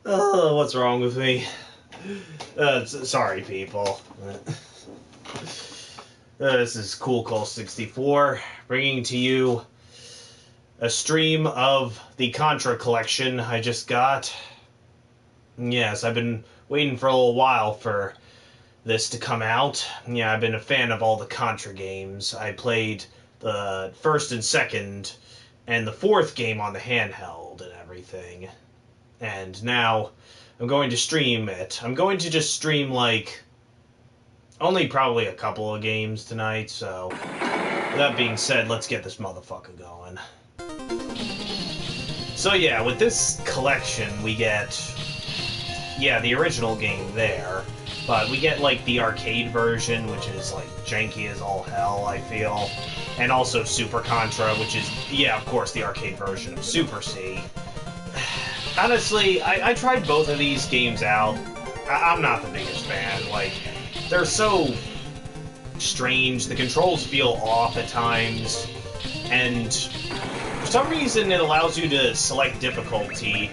Oh, what's wrong with me? Sorry, people. This is Cool Cole 64, bringing to you a stream of the Contra collection I just got. Yes, I've been waiting for a little while for this to come out. Yeah, I've been a fan of all the Contra games. I played the first and second and the fourth game on the handheld and everything. And now I'm going to stream it. I'm going to just stream, like, only probably a couple of games tonight, so with that being said, let's get this motherfucker going. So yeah, with this collection we get, yeah, the original game there, but we get, like, the arcade version, which is, like, janky as all hell, I feel, and also Super Contra, which is, yeah, of course, the arcade version of Super C. Honestly, I tried both of these games out. I'm not the biggest fan. Like, they're so strange. The controls feel off at times. And for some reason, it allows you to select difficulty.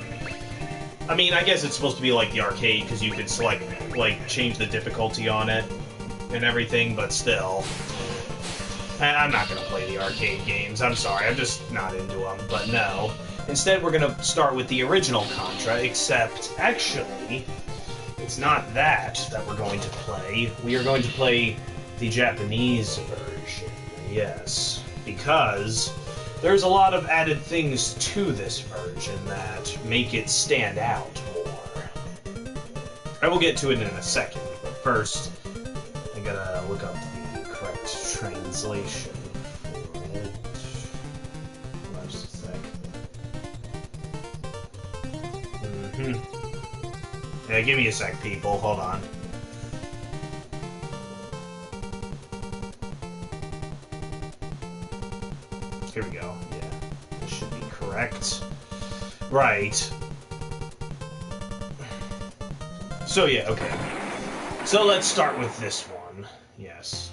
I mean, I guess it's supposed to be like the arcade, because you can select, like, change the difficulty on it and everything, but still. I'm not going to play the arcade games. I'm sorry, I'm just not into them, but no. Instead, we're going to start with the original Contra, except, actually, it's not that we're going to play. We are going to play the Japanese version, yes, because there's a lot of added things to this version that make it stand out more. I will get to it in a second, but first, I gotta look up the correct translation for it. Just a sec. Yeah, give me a sec, people. Hold on. Here we go. Yeah, this should be correct. Right. So yeah, okay. So let's start with this one. Yes.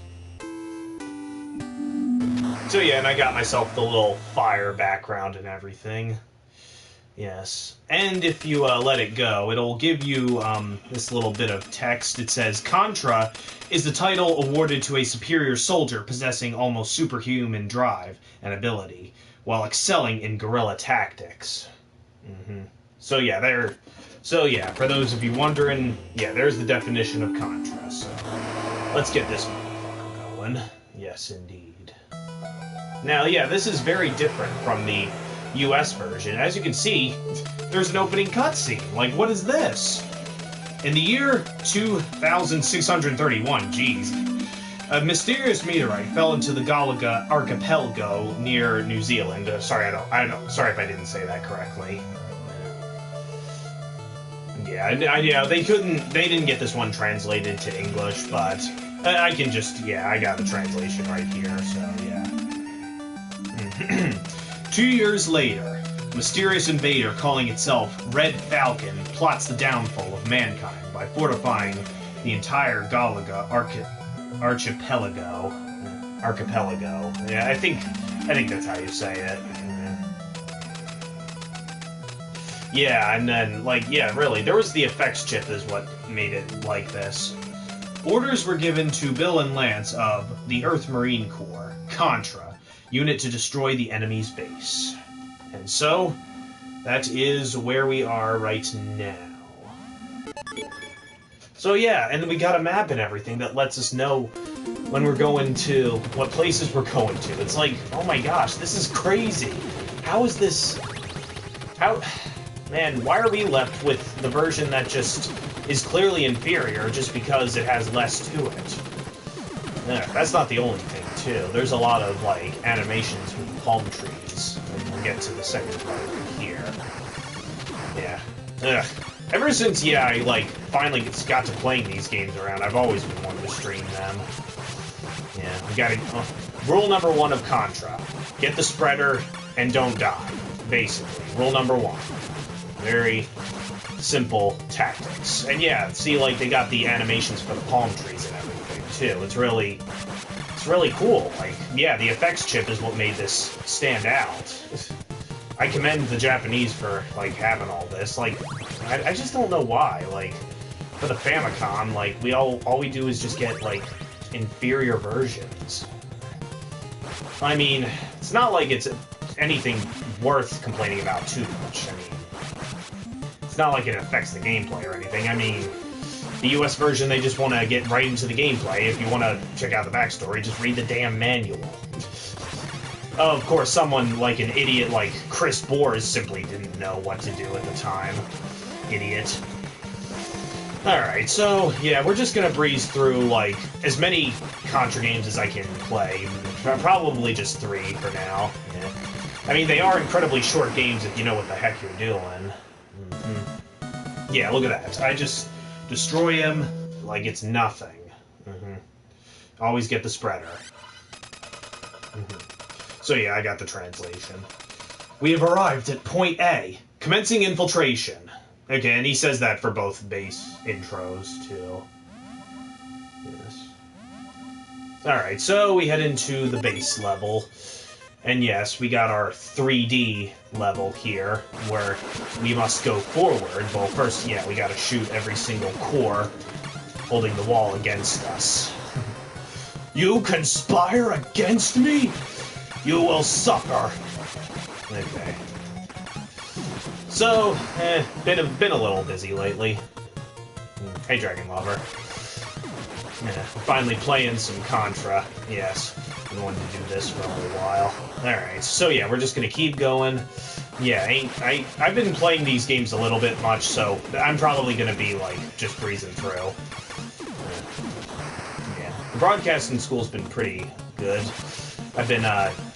So yeah, and I got myself the little fire background and everything. Yes. And if you let it go, it'll give you this little bit of text. It says, Contra is the title awarded to a superior soldier possessing almost superhuman drive and ability, while excelling in guerrilla tactics. So yeah, for those of you wondering, yeah, there's the definition of Contra. So let's get this motherfucker going. Yes, indeed. Now, yeah, this is very different from the US version. As you can see, there's an opening cutscene. Like, what is this? In the year 2631, geez, a mysterious meteorite fell into the Galaga archipelago near New Zealand. Sorry if I didn't say that correctly. Yeah, they didn't get this one translated to English, but I can just, yeah, I got the translation right here, so yeah. 2 years later, a mysterious invader calling itself Red Falcon plots the downfall of mankind by fortifying the entire Galaga archipelago. Yeah, I think that's how you say it. Yeah, and then, like, yeah, really, there was the effects chip is what made it like this. Orders were given to Bill and Lance of the Earth Marine Corps, Contra, unit to destroy the enemy's base. And so, that is where we are right now. So yeah, and we got a map and everything that lets us know when we're going to, what places we're going to. It's like, oh my gosh, this is crazy. How is this... Man, why are we left with the version that just is clearly inferior just because it has less to it? That's not the only thing, too. There's a lot of, like, animations with palm trees. And we'll get to the second part here. Yeah. Ever since, yeah, I, like, finally got to playing these games around, I've always been wanting to stream them. Yeah, we gotta... rule number 1 of Contra. Get the spreader and don't die. Basically. Rule number 1. Very simple tactics. And yeah, see, like, they got the animations for the palm trees and everything, too. It's really cool. Like, yeah, the effects chip is what made this stand out. I commend the Japanese for, like, having all this. Like, I just don't know why. Like, for the Famicom, like, all we do is just get, like, inferior versions. I mean, it's not like it's anything worth complaining about too much. I mean, it's not like it affects the gameplay or anything. I mean, the US version, they just want to get right into the gameplay. If you want to check out the backstory, just read the damn manual. Of course, someone like an idiot like Chris Boers simply didn't know what to do at the time. Idiot. Alright, so, yeah, we're just gonna breeze through, like, as many Contra games as I can play. Probably just 3 for now. Yeah. I mean, they are incredibly short games if you know what the heck you're doing. Mm-hmm. Yeah, look at that. I just destroy him like it's nothing. Mm-hmm. Always get the spreader. Mm-hmm. So yeah, I got the translation. We have arrived at point A, commencing infiltration. Okay, and he says that for both base intros, too. Yes. Alright, so we head into the base level. And yes, we got our 3D level here, where we must go forward. Well, first, yeah, we gotta shoot every single core holding the wall against us. You conspire against me? You will suffer. Okay. So, been a little busy lately. Hey, Dragon Lover. Yeah, finally playing some Contra. Yes, been wanting to do this for a little while. Alright, so yeah, we're just gonna keep going. Yeah, I've been playing these games a little bit much, so I'm probably gonna be, like, just breezing through. Yeah, the broadcasting school's been pretty good. I've been,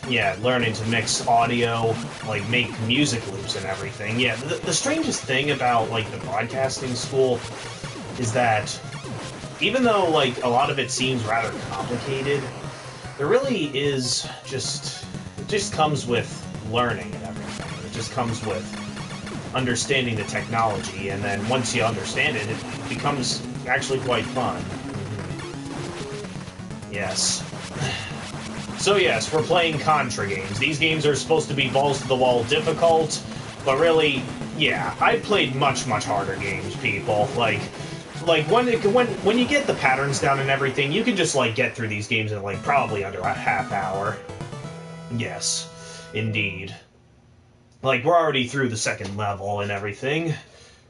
yeah, learning to mix audio, like, make music loops and everything. Yeah, the strangest thing about, like, the broadcasting school is that even though, like, a lot of it seems rather complicated, there really is just... It just comes with learning and everything. It just comes with understanding the technology, and then once you understand it, it becomes actually quite fun. Yes. So yes, we're playing Contra games. These games are supposed to be balls-to-the-wall difficult, but really, yeah, I've played much, much harder games, people. Like when you get the patterns down and everything, you can just, like, get through these games in, like, probably under a half hour. Yes, indeed. Like, we're already through the second level and everything.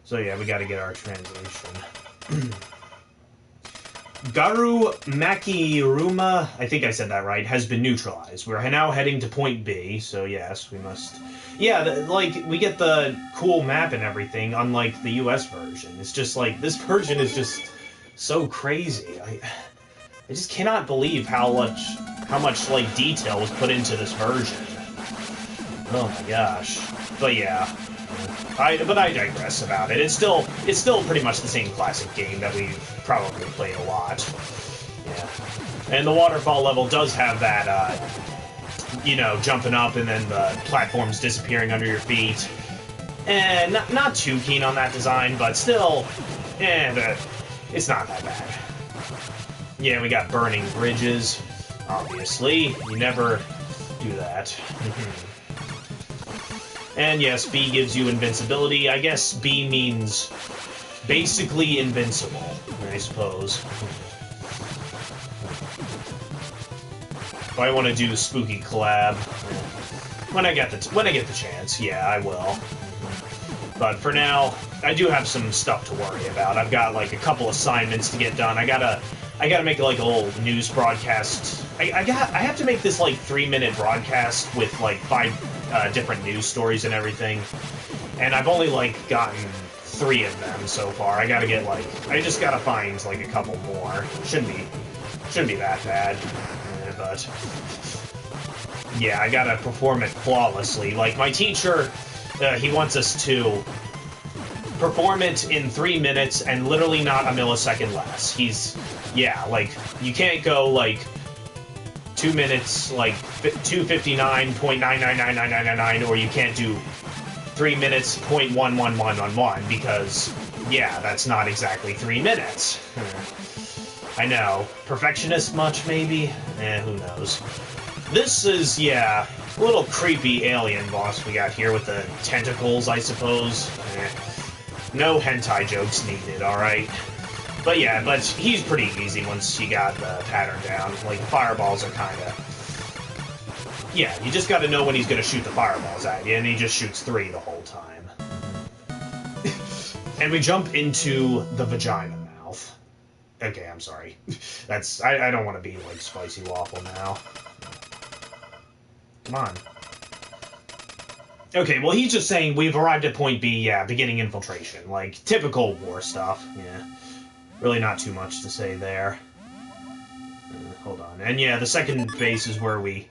So yeah, we gotta get our translation. Garu Makiruma, I think I said that right, has been neutralized. We're now heading to point B, so yes, we must... Yeah, like, we get the cool map and everything, unlike the US version. It's just, like, this version is just so crazy. I just cannot believe how much, like, detail was put into this version. Oh my gosh. But yeah. But I digress about it. It's still pretty much the same classic game that we've probably played a lot. Yeah. And the waterfall level does have that, you know, jumping up and then the platforms disappearing under your feet. And not too keen on that design, but still, it's not that bad. Yeah, we got burning bridges, obviously. You never do that. And yes, B gives you invincibility. I guess B means basically invincible, I suppose. If I want to do spooky collab, when I get the chance, yeah, I will. But for now, I do have some stuff to worry about. I've got, like, a couple assignments to get done. I gotta make, like, a little news broadcast. I have to make this, like, 3-minute broadcast with, like, 5 different news stories and everything. And I've only, like, gotten 3 of them so far. I gotta get, like... I just gotta find, like, a couple more. Shouldn't be that bad. But... yeah, I gotta perform it flawlessly. Like, my teacher, he wants us to perform it in 3 minutes and literally not a millisecond less. Yeah, like, you can't go, like, 2 minutes, like, 2:59.9999999, or you can't do 3 minutes, 0.11111, because, yeah, that's not exactly 3 minutes. I know. Perfectionist much, maybe? Who knows. This is, yeah, little creepy alien boss we got here with the tentacles, I suppose. No hentai jokes needed, alright? But yeah, but he's pretty easy once you got the pattern down. Like, fireballs are kinda... Yeah, you just gotta know when he's gonna shoot the fireballs at you, and he just shoots 3 the whole time. And we jump into the vagina mouth. Okay, I'm sorry. That's... I don't want to be, like, Spicy Waffle now. Come on. Okay, well, he's just saying we've arrived at point B, yeah, beginning infiltration. Like, typical war stuff, yeah. Really not too much to say there. Hold on. And yeah, the second base is where we,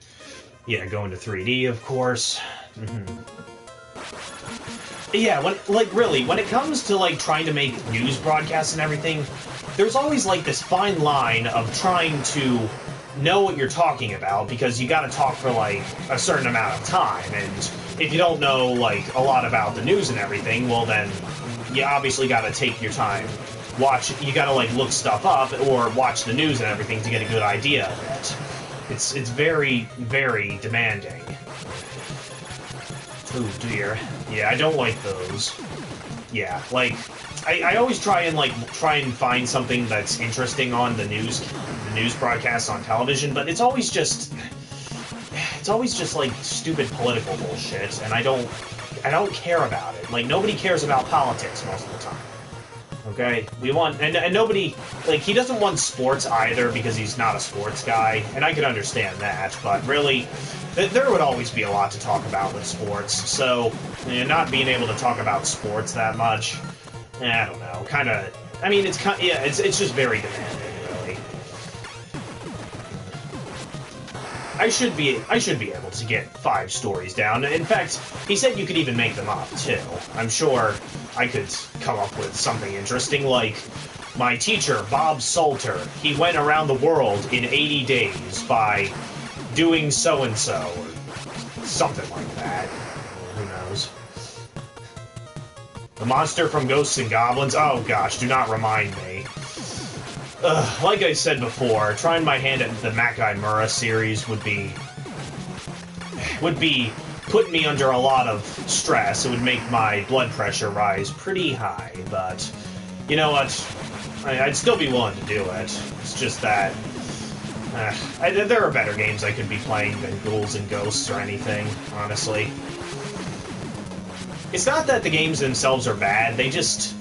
yeah, go into 3D, of course. Yeah, really, when it comes to, like, trying to make news broadcasts and everything, there's always, like, this fine line of trying to know what you're talking about, because you gotta talk for, like, a certain amount of time, and if you don't know, like, a lot about the news and everything, well, then you obviously gotta take your time. You gotta, like, look stuff up, or watch the news and everything to get a good idea of it. It's very, very demanding. Oh, dear. Yeah, I don't like those. Yeah, like, I always try and find something that's interesting on the news broadcasts on television, but it's always just like stupid political bullshit, and I don't care about it. Like, nobody cares about politics most of the time. Okay? And nobody, like, he doesn't want sports either because he's not a sports guy, and I can understand that, but really, there would always be a lot to talk about with sports, so, not being able to talk about sports that much, I don't know, kinda, I mean, it's just very demanding, really. I should be able to get 5 stories down. In fact, he said you could even make them up, too. I'm sure I could come up with something interesting, like, my teacher, Bob Salter, he went around the world in 80 days by doing so-and-so, or something like that. Who knows? The monster from Ghosts and Goblins? Oh gosh, do not remind me. Like I said before, trying my hand at the Makai Mura series would be putting me under a lot of stress. It would make my blood pressure rise pretty high, but you know what? I'd still be willing to do it. It's just that there are better games I could be playing than Ghouls and Ghosts or anything, honestly. It's not that the games themselves are bad, they just...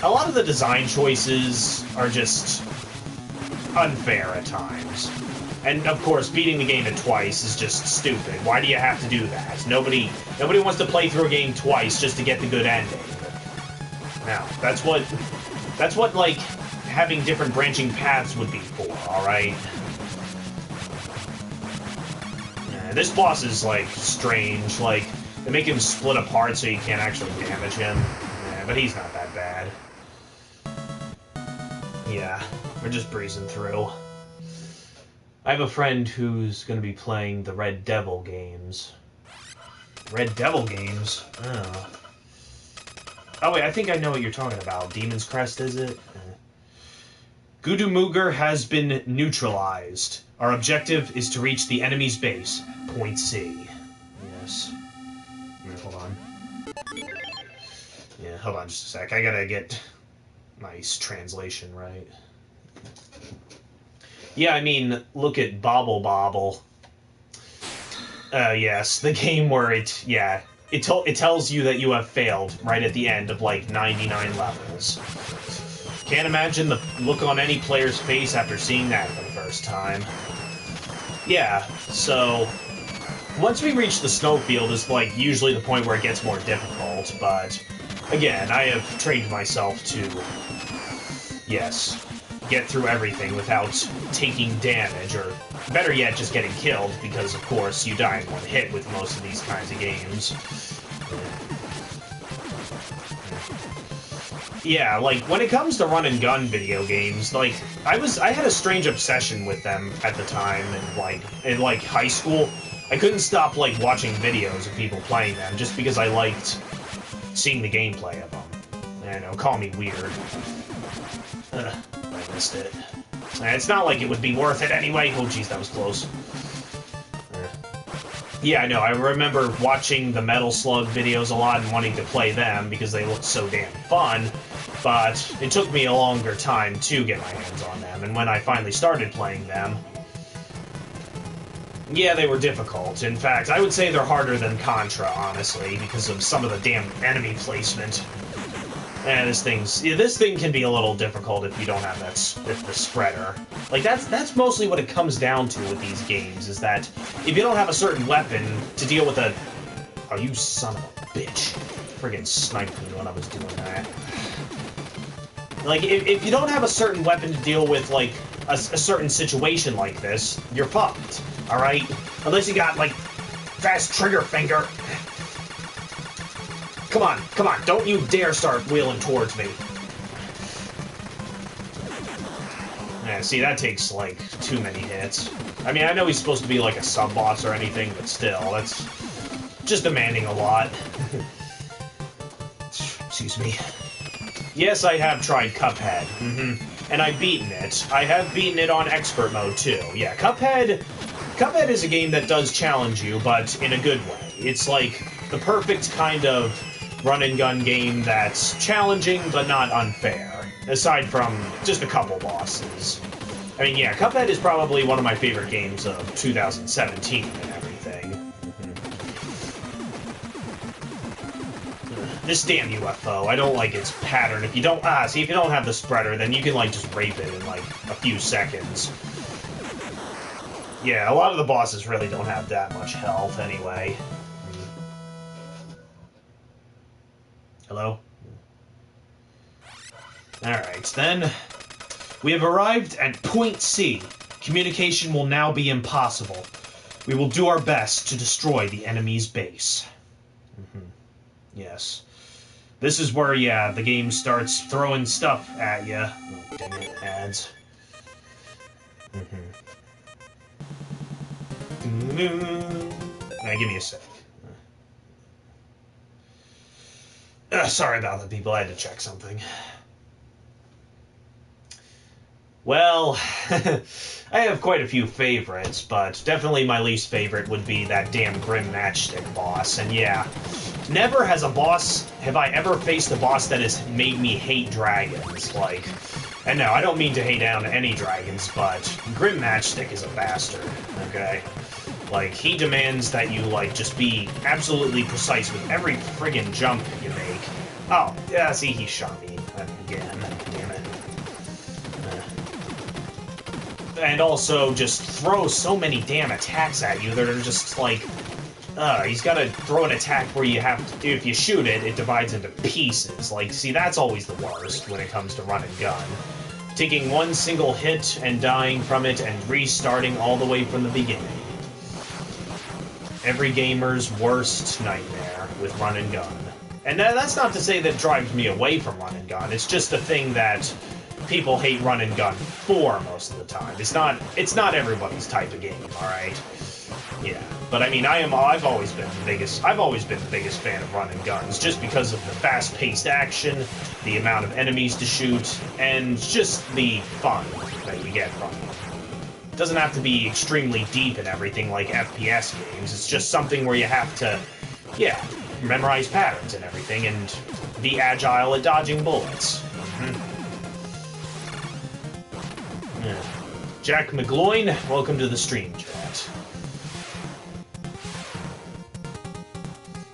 A lot of the design choices are just unfair at times. And, of course, beating the game twice is just stupid. Why do you have to do that? Nobody wants to play through a game twice just to get the good ending. Now, that's what, like, having different branching paths would be for, alright? This boss is, like, strange. Like, they make him split apart so you can't actually damage him. Yeah, but he's not that bad. Yeah, we're just breezing through. I have a friend who's going to be playing the Red Devil games. Red Devil games? Oh. Oh, wait, I think I know what you're talking about. Demon's Crest, is it? Gudumuger has been neutralized. Our objective is to reach the enemy's base, point C. Yes. Yeah, hold on. Yeah, hold on just a sec. I gotta get my translation right. Yeah, I mean, look at Bobble Bobble. Yes, the game where it tells you that you have failed right at the end of, like, 99 levels. Can't imagine the look on any player's face after seeing that for the first time. Yeah, so... Once we reach the snowfield is, like, usually the point where it gets more difficult, but... Again, I have trained myself to... Yes, get through everything without taking damage, or better yet, just getting killed, because, of course, you die in one hit with most of these kinds of games. Yeah, like, when it comes to run-and-gun video games, like, I had a strange obsession with them at the time, in high school. I couldn't stop, like, watching videos of people playing them, just because I liked seeing the gameplay of them. I know, call me weird. I missed it. It's not like it would be worth it anyway. Oh, jeez, that was close. Yeah, I know. I remember watching the Metal Slug videos a lot and wanting to play them because they looked so damn fun, but it took me a longer time to get my hands on them, and when I finally started playing them, yeah, they were difficult. In fact, I would say they're harder than Contra, honestly, because of some of the damn enemy placement. And this thing can be a little difficult if you don't have the spreader. Like, that's mostly what it comes down to with these games, is that if you don't have a certain weapon to deal with a... Oh, you son of a bitch. Friggin' sniped me when I was doing that. Like, if you don't have a certain weapon to deal with, like, a certain situation like this, you're fucked, alright? Unless you got, like, fast trigger finger. Come on, don't you dare start wheeling towards me. Yeah, see, that takes, like, too many hits. I mean, I know he's supposed to be, like, a sub-boss or anything, but still, that's just demanding a lot. Excuse me. Yes, I have tried Cuphead, and I've beaten it. I have beaten it on expert mode, too. Yeah, Cuphead is a game that does challenge you, but in a good way. It's, like, the perfect kind of run-and-gun game that's challenging, but not unfair, aside from just a couple bosses. I mean, yeah, Cuphead is probably one of my favorite games of 2017 and everything. This damn UFO, I don't like its pattern. If you don't, see, if you don't have the spreader, then you can, like, just rape it in, like, a few seconds. Yeah, a lot of the bosses really don't have that much health, anyway. Hello? Alright, then. We have arrived at Point C. Communication will now be impossible. We will do our best to destroy the enemy's base. Yes. This is where, yeah, the game starts throwing stuff at you. Oh, dang it, ads. Now, give me a sec. Sorry about that, people. I had to check something. Well, I have quite a few favorites, but definitely my least favorite would be that damn Grim Matchstick boss. And yeah, never have I ever faced a boss that has made me hate dragons. Like, and no, I don't mean to hate down any dragons, but Grim Matchstick is a bastard, okay? Like, he demands that you, like, just be absolutely precise with every friggin' jump you make. Oh, yeah, see, he shot me again. Damn it. And also just throw so many damn attacks at you that are just, like... he's gotta throw an attack where you have to... If you shoot it, it divides into pieces. Like, see, that's always the worst when it comes to run and gun. Taking one single hit and dying from it and restarting all the way from the beginning. Every gamer's worst nightmare with run and gun. And that's not to say that it drives me away from run and gun. It's just a thing that people hate run and gun for most of the time. It's not everybody's type of game, all right? Yeah, but I mean, I've always been the biggest fan of run and guns, just because of the fast-paced action, the amount of enemies to shoot, and just the fun that you get from it. It doesn't have to be extremely deep and everything like FPS games. It's just something where you have to, yeah, memorize patterns and everything, and be agile at dodging bullets. Yeah. Jack McGloin, welcome to the stream, chat.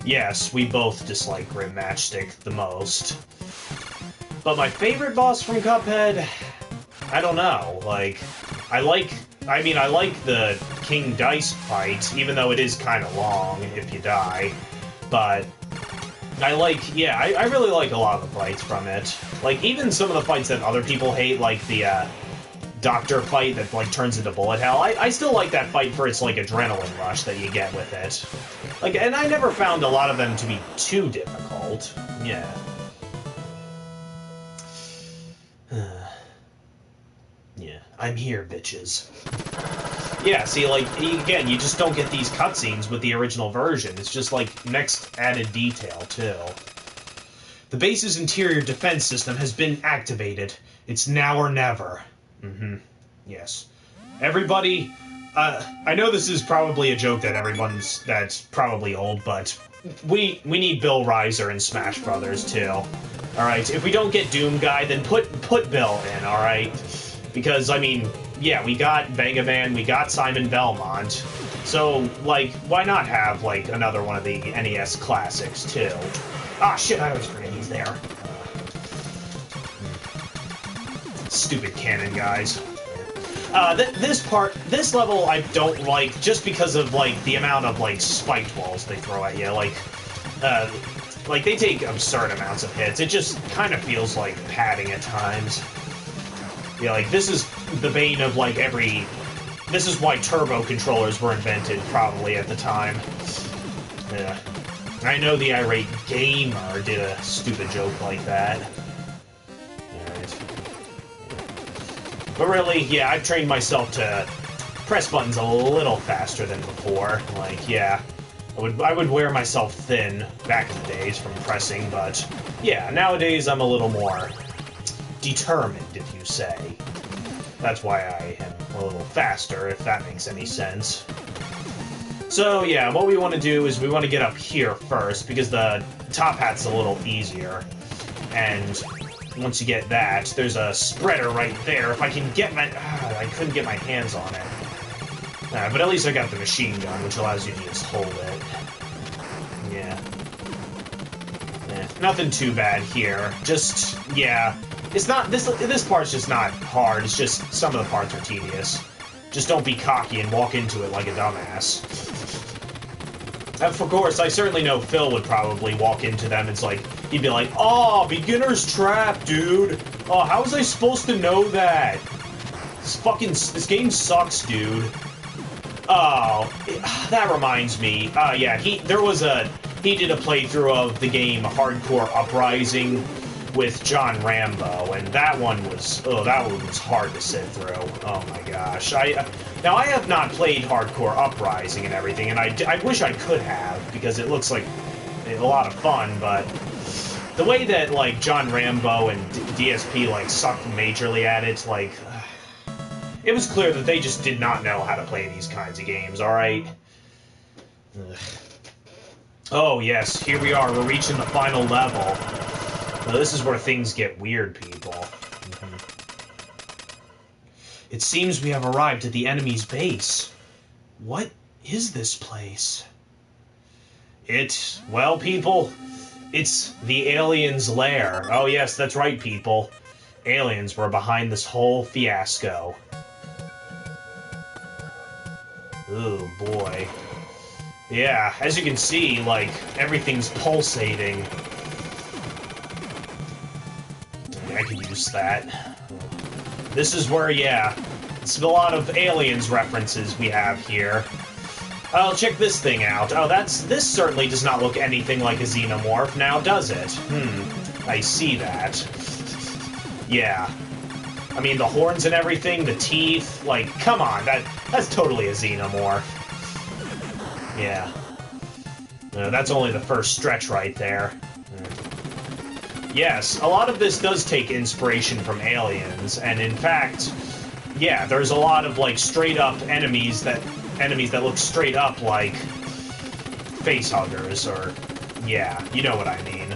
Yes, we both dislike Grim Matchstick the most. But my favorite boss from Cuphead? I don't know. Like, I like the King Dice fight, even though it is kind of long if you die. But I really like a lot of the fights from it. Like, even some of the fights that other people hate, like the doctor fight that, like, turns into bullet hell. I still like that fight for its, like, adrenaline rush that you get with it. Like, and I never found a lot of them to be too difficult. Yeah. Yeah, I'm here, bitches. Yeah, see, like, again, you just don't get these cutscenes with the original version. It's just, like, next added detail, too. The base's interior defense system has been activated. It's now or never. Yes. Everybody, I know this is probably a joke that that's probably old, but we need Bill Riser in Smash Brothers too. All right, if we don't get Doom Guy, then put Bill in. All right, because I mean, yeah, we got Mega Man, we got Simon Belmont, so like, why not have like another one of the NES classics too? Ah, shit! I always forget he's there. Stupid cannon guys. This level I don't like just because of, like, the amount of, like, spiked walls they throw at you. Like, they take absurd amounts of hits. It just kind of feels like padding at times. Yeah, like, this is the bane of, like, this is why turbo controllers were invented, probably, at the time. Yeah. I know the Irate Gamer did a stupid joke like that. But really, yeah, I've trained myself to press buttons a little faster than before. Like, yeah, I would wear myself thin back in the days from pressing, but yeah, nowadays I'm a little more determined, if you say. That's why I am a little faster, if that makes any sense. So yeah, what we want to do is we want to get up here first, because the top hat's a little easier, and once you get that, there's a spreader right there. If I can get my... I couldn't get my hands on it. But at least I got the machine gun, which allows you to just hold it. Yeah. Nothing too bad here. Just, yeah. It's not... This part's just not hard. It's just some of the parts are tedious. Just don't be cocky and walk into it like a dumbass. Of course, I certainly know Phil would probably walk into them. It's like... He'd be like, "Oh, beginner's trap, dude. Oh, how was I supposed to know that? This game sucks, dude." Oh, that reminds me. Yeah, he did a playthrough of the game Hardcore Uprising with John Rambo, and that one was hard to sit through. Oh my gosh. Now I have not played Hardcore Uprising and everything, and I wish I could have, because it looks like a lot of fun, but the way that, like, John Rambo and DSP, like, sucked majorly at it, like, it was clear that they just did not know how to play these kinds of games, alright? Oh, yes, here we are, we're reaching the final level. Now, this is where things get weird, people. It seems we have arrived at the enemy's base. What is this place? Well, people... It's the aliens' lair. Oh yes, that's right, people. Aliens were behind this whole fiasco. Oh boy. Yeah, as you can see, like, everything's pulsating. I could use that. This is where, yeah, it's a lot of aliens references we have here. Oh, check this thing out. Oh, this certainly does not look anything like a xenomorph now, does it? I see that. Yeah. I mean, the horns and everything, the teeth, like, come on, that's totally a xenomorph. Yeah. That's only the first stretch right there. Yes, a lot of this does take inspiration from Aliens, and in fact, yeah, there's a lot of, like, straight-up enemies that look straight up like facehuggers, or... yeah, you know what I mean.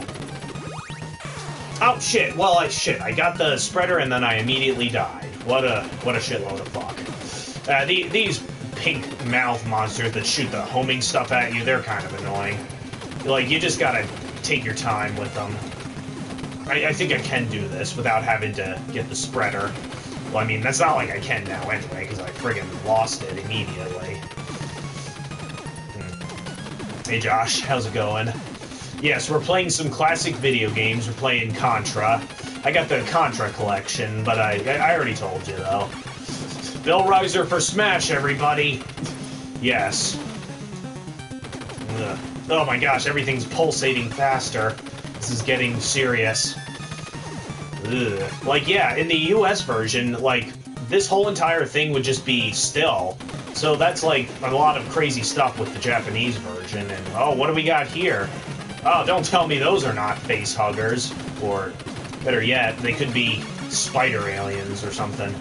Oh, shit! Well, I got the spreader and then I immediately died. What a shitload of fuck. These pink mouth monsters that shoot the homing stuff at you, they're kind of annoying. Like, you just gotta take your time with them. I think I can do this without having to get the spreader. Well, I mean, that's not like I can now anyway, because I friggin' lost it immediately. Hey Josh, how's it going? Yes, we're playing some classic video games. We're playing Contra. I got the Contra collection, but I already told you, though. Bill Riser for Smash, everybody! Yes. Ugh. Oh my gosh, everything's pulsating faster. This is getting serious. Ugh. Like, yeah, in the US version, like, this whole entire thing would just be still. So that's, like, a lot of crazy stuff with the Japanese version. And, oh, what do we got here? Oh, don't tell me those are not face huggers. Or, better yet, they could be spider aliens or something.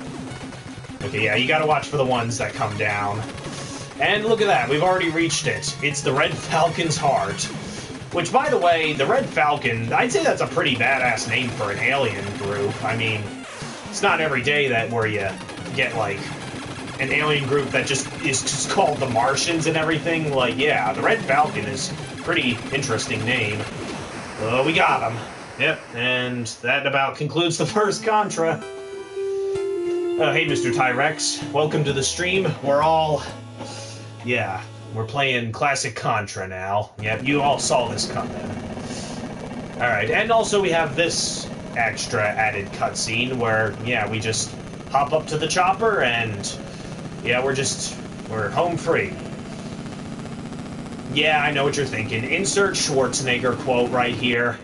Okay, yeah, you gotta watch for the ones that come down. And look at that, we've already reached it. It's the Red Falcon's heart. Which, by the way, the Red Falcon, I'd say that's a pretty badass name for an alien group. I mean, it's not every day that where you get, like, an alien group that just is just called the Martians and everything. Like, yeah, the Red Falcon is a pretty interesting name. Oh, we got him. Yep, and that about concludes the first Contra. Hey, Mr. Tyrex, welcome to the stream. Yeah, we're playing classic Contra now. Yep, you all saw this coming. Alright, and also we have this extra added cutscene where, yeah, we just hop up to the chopper and, yeah, we're home free. Yeah, I know what you're thinking. Insert Schwarzenegger quote right here.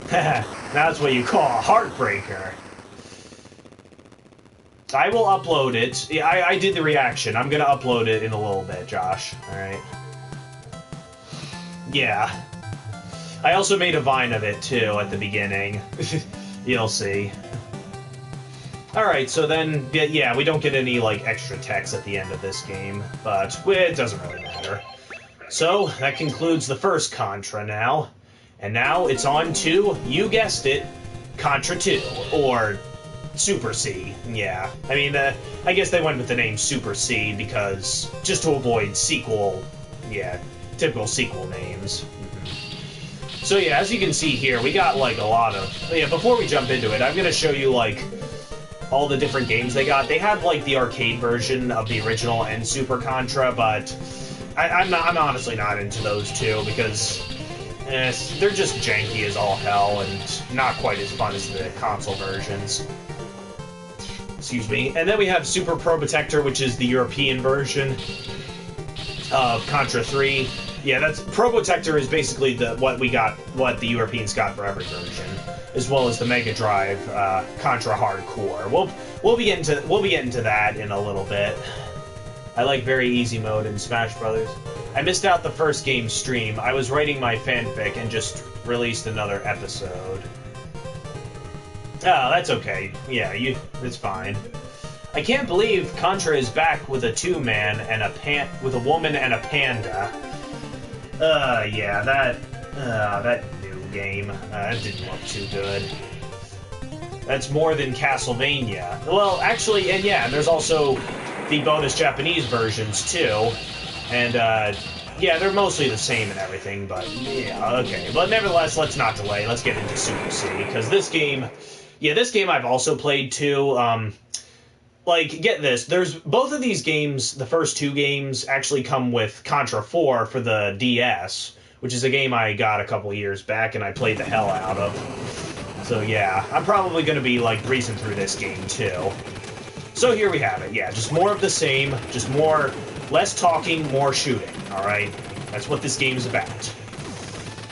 That's what you call a heartbreaker. I will upload it. Yeah, I did the reaction. I'm gonna upload it in a little bit, Josh. Alright. Yeah. I also made a Vine of it, too, at the beginning. You'll see. Alright, so then, yeah, we don't get any, like, extra text at the end of this game, but it doesn't really matter. So, that concludes the first Contra now. And now it's on to, you guessed it, Contra 2, or Super C, yeah. I mean, I guess they went with the name Super C because, just to avoid sequel, yeah, typical sequel names. So yeah, as you can see here, we got, like, a lot of, yeah, before we jump into it, I'm gonna show you, like, all the different games they got. They had, like, the arcade version of the original and Super Contra, but I'm honestly not into those two because they're just janky as all hell and not quite as fun as the console versions. Excuse me. And then we have Super Pro Protector, which is the European version of Contra 3. Yeah, that's Pro Protector is basically what the Europeans got for every version, as well as the Mega Drive Contra Hardcore. We'll be getting to that in a little bit. I like very easy mode in Smash Brothers. I missed out the first game stream. I was writing my fanfic and just released another episode. Oh, that's okay. Yeah, it's fine. I can't believe Contra is back with a two-man and with a woman and a panda. Yeah, that new game, that didn't look too good. That's more than Castlevania. Well, actually, and yeah, there's also the bonus Japanese versions, too. And, yeah, they're mostly the same and everything, but, yeah, okay. But nevertheless, let's not delay. Let's get into Super C, because this game I've also played, too. Like, get this, both of these games, the first two games, actually come with Contra 4 for the DS, which is a game I got a couple years back and I played the hell out of. So yeah, I'm probably going to be, like, breezing through this game, too. So here we have it, yeah, just more of the same, just less talking, more shooting, alright? That's what this game is about.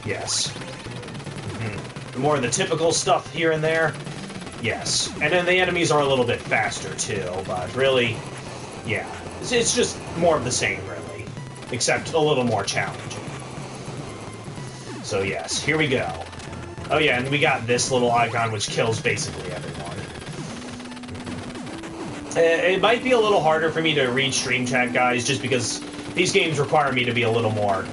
Yes. More of the typical stuff here and there. Yes, and then the enemies are a little bit faster, too, but really, yeah, it's just more of the same, really, except a little more challenging. So yes, here we go. Oh yeah, and we got this little icon which kills basically everyone. It might be a little harder for me to read stream chat, guys, just because these games require me to be a little more,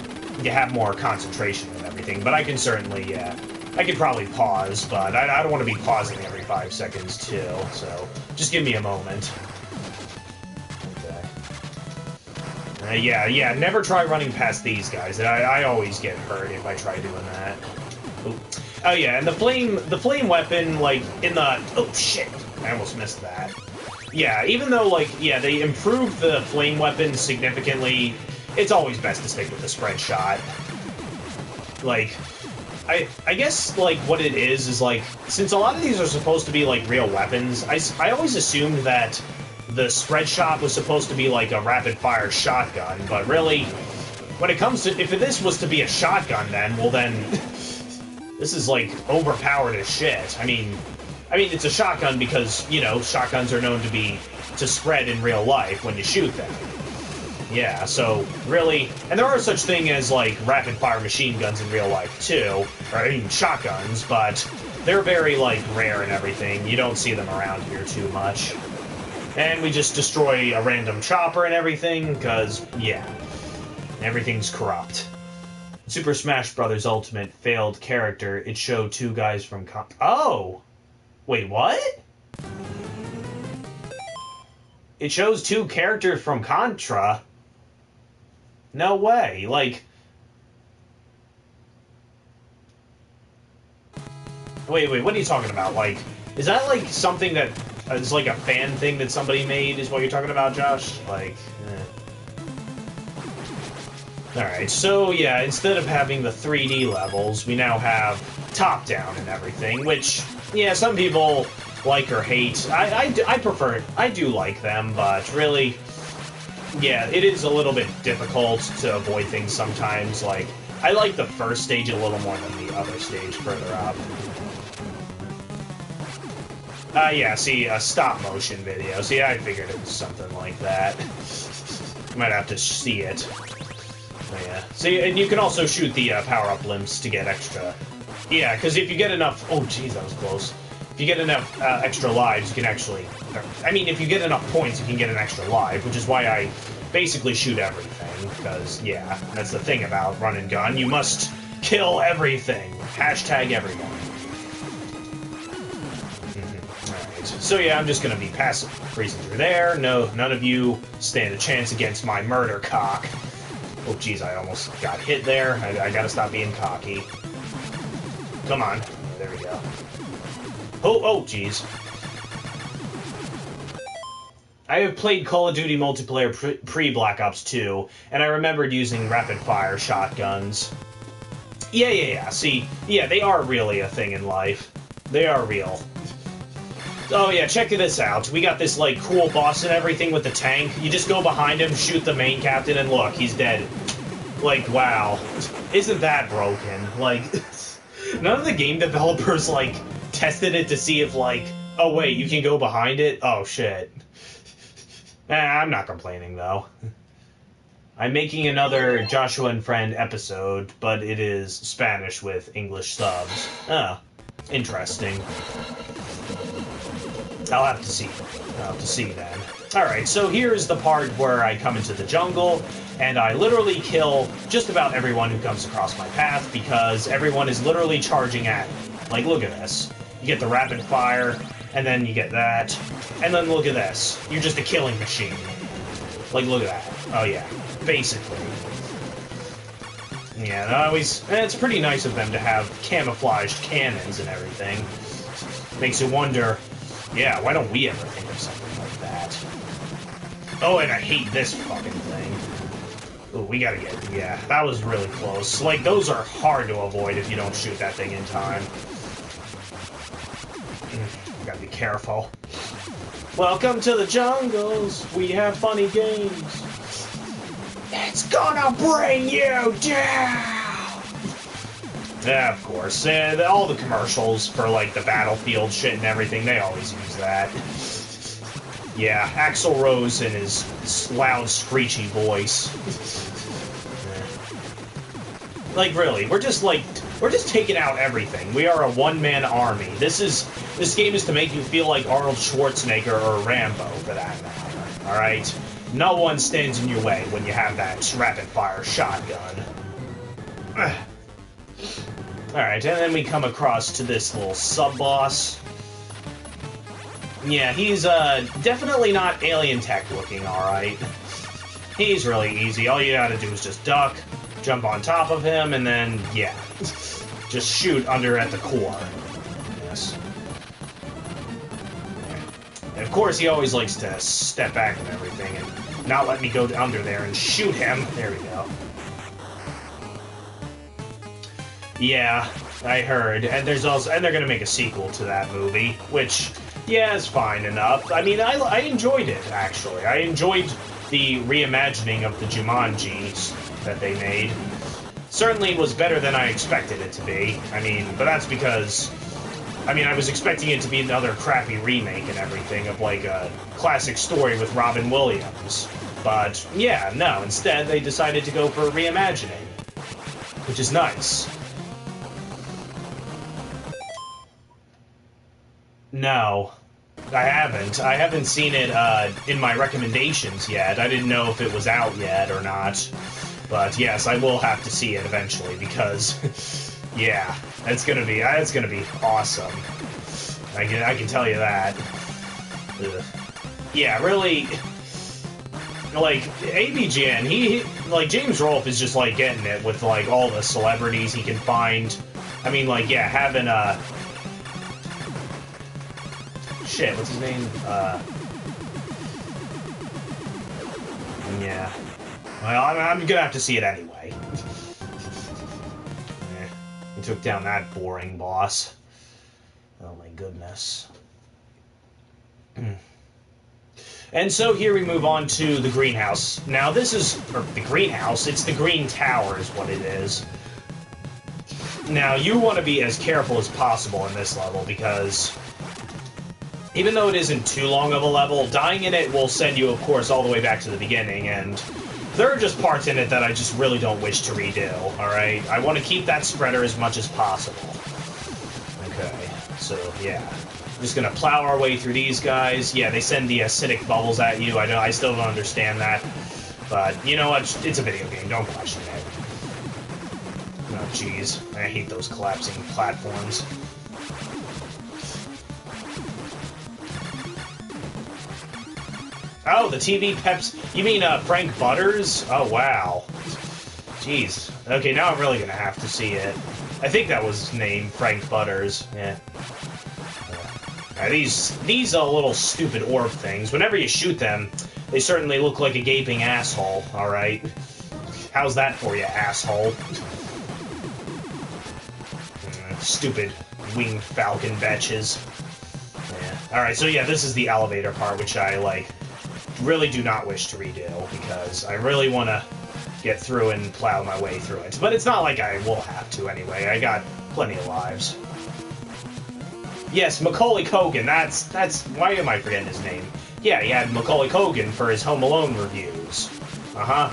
to have more concentration and everything, but I can certainly, yeah. I could probably pause, but I don't want to be pausing every 5 seconds, too, so just give me a moment. Okay. Yeah, never try running past these guys. I always get hurt if I try doing that. Ooh. Oh, yeah, and the flame weapon, like, oh, shit, I almost missed that. Yeah, even though, like, yeah, they improved the flame weapon significantly, it's always best to stick with the spread shot. Like, I guess, like, what it is, like, since a lot of these are supposed to be, like, real weapons, I always assumed that the spread shot was supposed to be, like, a rapid-fire shotgun, but really, when it comes to, if this was to be a shotgun, then, well, then, this is, like, overpowered as shit. I mean, it's a shotgun because, you know, shotguns are known to spread in real life when you shoot them. Yeah, so really, and there are such thing as like rapid-fire machine guns in real life too, or I mean shotguns, but they're very like rare and everything. You don't see them around here too much. And we just destroy a random chopper and everything, because, yeah, everything's corrupt. Super Smash Bros. Ultimate failed character. It showed two guys from Oh! Wait, what? It shows two characters from Contra? No way. Like... Wait, what are you talking about? Like, is that like something that... It's like a fan thing that somebody made, is what you're talking about, Josh? Like, Alright, so yeah, instead of having the 3D levels, we now have top-down and everything, which, yeah, some people like or hate. I prefer it. I do like them, but really, yeah, it is a little bit difficult to avoid things sometimes. Like, I like the first stage a little more than the other stage further up. Yeah, see, a stop-motion video. See, I figured it was something like that. You might have to see it. But yeah. See, and you can also shoot the power-up limbs to get extra... Yeah, because if you get enough... Oh, jeez, that was close. If you get enough extra lives, you can actually... I mean, if you get enough points, you can get an extra life, which is why I basically shoot everything. Because, yeah, that's the thing about run and gun. You must kill everything. Hashtag everyone. So yeah, I'm just gonna be passive, freezing through there. No, none of you stand a chance against my murder cock. Oh jeez, I almost got hit there. I gotta stop being cocky. Come on. There we go. Oh jeez. I have played Call of Duty multiplayer pre-Black Ops 2, and I remembered using rapid-fire shotguns. Yeah. See, yeah, they are really a thing in life. They are real. Oh yeah, check this out. We got this, like, cool boss and everything with the tank. You just go behind him, shoot the main captain, and look, he's dead. Like, wow. Isn't that broken? Like, none of the game developers, like, tested it to see if, like, oh wait, you can go behind it? Oh shit. I'm not complaining, though. I'm making another Joshua and Friend episode, but it is Spanish with English subs. Oh, interesting. I'll have to see. I'll have to see then. Alright, so here's the part where I come into the jungle, and I literally kill just about everyone who comes across my path, because everyone is literally charging at me. Like, look at this. You get the rapid fire, and then you get that, and then look at this. You're just a killing machine. Like, look at that. Oh yeah, basically. Yeah, it's pretty nice of them to have camouflaged cannons and everything. Makes you wonder... Yeah, why don't we ever think of something like that? Oh, and I hate this fucking thing. Ooh, we gotta get... Yeah, that was really close. Like, those are hard to avoid if you don't shoot that thing in time. Gotta be careful. Welcome to the jungles. We have funny games. It's gonna bring you down! Yeah, of course. All the commercials for, like, the Battlefield shit and everything, they always use that. Yeah, Axl Rose and his loud, screechy voice. Like, really, we're just taking out everything. We are a one-man army. This game is to make you feel like Arnold Schwarzenegger or Rambo, for that matter. Alright? No one stands in your way when you have that rapid-fire shotgun. Alright, and then we come across to this little sub-boss. Yeah, he's, definitely not alien tech looking, alright. He's really easy. All you gotta do is just duck, jump on top of him, and then, yeah. Just shoot under at the core. Yes. And of course, he always likes to step back and everything, and not let me go under there and shoot him. There we go. Yeah, I heard, and they're gonna make a sequel to that movie, which, yeah, is fine enough. I mean, I enjoyed it, actually. I enjoyed the reimagining of the Jumanjis that they made. Certainly was better than I expected it to be. I mean, but that's because, I mean, I was expecting it to be another crappy remake and everything of, like, a classic story with Robin Williams. But, yeah, no, instead they decided to go for reimagining, which is nice. No, I haven't. I haven't seen it in my recommendations yet. I didn't know if it was out yet or not. But yes, I will have to see it eventually because, yeah, it's gonna be awesome. I can tell you that. Ugh. Yeah, really. Like, AVGN, he like, James Rolfe is just, like, getting it with, like, all the celebrities he can find. I mean, like, yeah, having, shit, what's his name? Yeah. Well, I'm gonna have to see it anyway. He took down that boring boss. Oh my goodness. And so here we move on to the greenhouse. Now this is, or the greenhouse, it's the green tower is what it is. Now you want to be as careful as possible in this level because even though it isn't too long of a level, dying in it will send you, of course, all the way back to the beginning, and there are just parts in it that I just really don't wish to redo, alright? I want to keep that spreader as much as possible. Okay, so yeah. Just gonna plow our way through these guys. Yeah, they send the acidic bubbles at you. I still don't understand that. But, you know what? It's a video game. Don't question it. Oh, jeez. I hate those collapsing platforms. Oh, the TV peps... You mean, Frank Butters? Oh, wow. Jeez. Okay, now I'm really gonna have to see it. I think that was his name, Frank Butters. Yeah. These little stupid orb things, whenever you shoot them, they certainly look like a gaping asshole, alright? How's that for you, asshole? Stupid winged falcon betches. Yeah. Alright, so yeah, this is the elevator part, which I, like, really do not wish to redo, because I really want to get through and plow my way through it. But it's not like I will have to anyway, I got plenty of lives. Yes, Macaulay Culkin, that's... Why am I forgetting his name? Yeah, he had Macaulay Culkin for his Home Alone reviews. Uh-huh.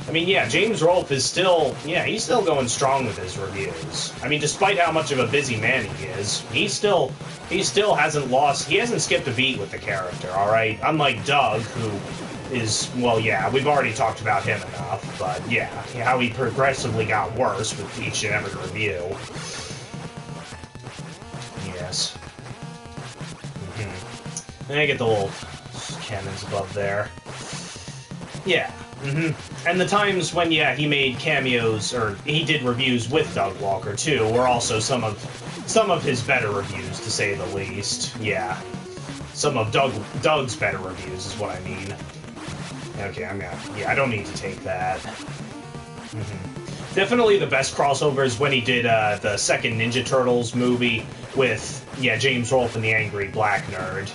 I mean, yeah, James Rolfe is still... Yeah, he's still going strong with his reviews. I mean, despite how much of a busy man he is, he still hasn't lost... He hasn't skipped a beat with the character, alright? Unlike Doug, who is... Well, yeah, we've already talked about him enough, but yeah, how he progressively got worse with each and every review. Yes. And I get the little cannons above there. Yeah. And the times when, yeah, he made cameos, or he did reviews with Doug Walker, too, were also some of his better reviews, to say the least. Yeah. Some of Doug's better reviews is what I mean. Okay, yeah, I don't need to take that. Definitely the best crossover is when he did the second Ninja Turtles movie with, yeah, James Rolfe and the Angry Black Nerd.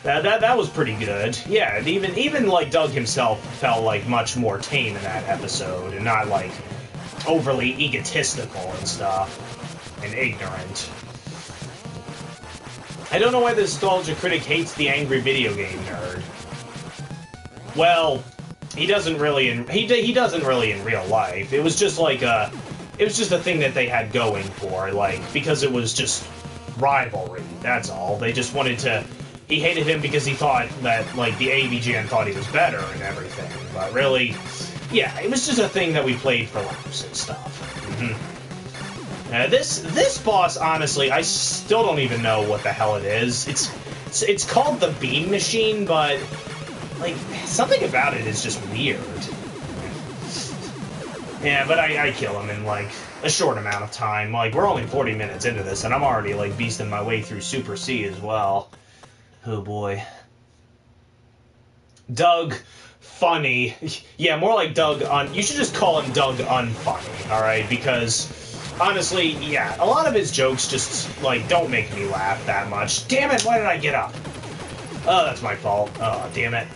That was pretty good. Yeah, even like Doug himself felt like much more tame in that episode and not like overly egotistical and stuff and ignorant. I don't know why the Nostalgia Critic hates the angry video game nerd. Well, he doesn't really in real life. It was just like it was just a thing that they had going for, like, because it was just rivalry, that's all. They just wanted to... He hated him because he thought that, like, the AVGN thought he was better and everything. But really, yeah, it was just a thing that we played for laughs and stuff. This boss, honestly, I still don't even know what the hell it is. It's called the Beam Machine, but... like, something about it is just weird. Yeah, but I kill him in, like, a short amount of time. Like, we're only 40 minutes into this, and I'm already, like, beasting my way through Super C as well. Oh, boy. Doug, funny. Yeah, more like Doug you should just call him Doug unfunny, alright? Because, honestly, yeah, a lot of his jokes just, like, don't make me laugh that much. Damn it, why did I get up? Oh, that's my fault. Oh, damn it.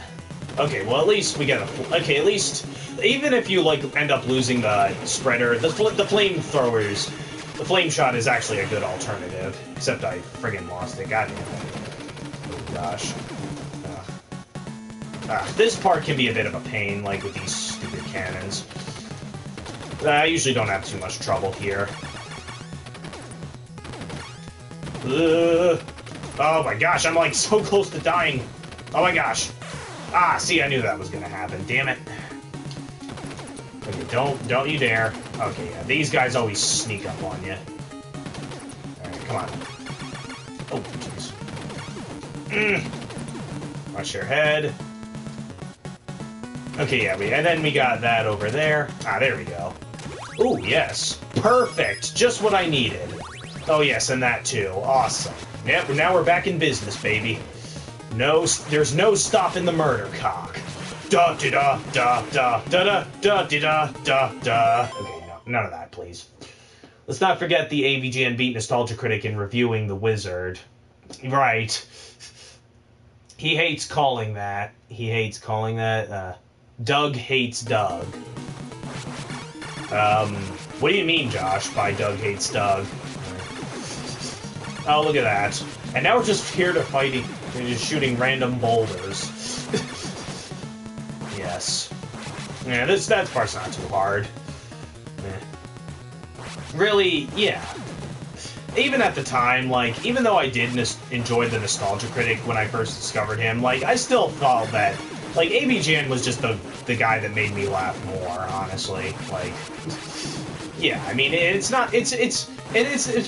Okay, well, at least we get a... Okay, at least... Even if you, like, end up losing the spreader, the flamethrowers... The flame shot is actually a good alternative. Except I friggin' lost it. God damn it. Oh, gosh. This part can be a bit of a pain, like with these stupid cannons. I usually don't have too much trouble here. Oh my gosh, I'm like so close to dying. Oh my gosh. Ah, see, I knew that was gonna happen. Damn it. Okay, don't you dare. Okay, yeah, these guys always sneak up on you. Alright, come on. Oh, jeez. Watch your head. Okay, yeah, and then we got that over there. Ah, there we go. Oh, yes. Perfect. Just what I needed. Oh, yes, and that too. Awesome. Yep, now we're back in business, baby. No, there's no stopping the murder cock. Da da da da da da da da da da. Okay, no, none of that, please. Let's not forget the AVGN Beat Nostalgia Critic in reviewing The Wizard. Right. He hates calling that. He hates calling that. Doug hates Doug. What do you mean, Josh, by Doug hates Doug? Oh, look at that. And now we're just here to fighting. We're just shooting random boulders. Yes. Yeah, that part's not too hard. Really, yeah. Even at the time, like, even though I did enjoy the Nostalgia Critic when I first discovered him, like, I still thought that, like, ABGN was just the guy that made me laugh more, honestly. Like, yeah, I mean, it's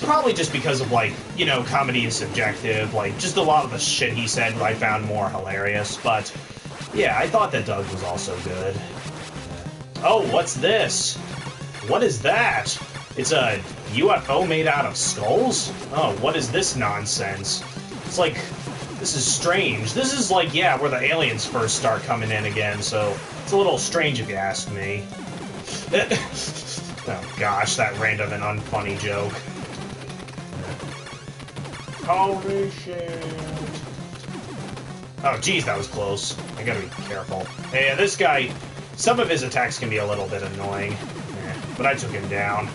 probably just because of, like, you know, comedy is subjective, like, just a lot of the shit he said I found more hilarious, but, yeah, I thought that Doug was also good. Oh, what's this? What is that? It's a UFO made out of skulls? Oh, what is this nonsense? It's like, this is strange. This is like, yeah, where the aliens first start coming in again, so it's a little strange if you ask me. Oh gosh, that random and unfunny joke. Holy shit. Oh geez, that was close. I gotta be careful. Yeah, this guy, some of his attacks can be a little bit annoying. But I took him down.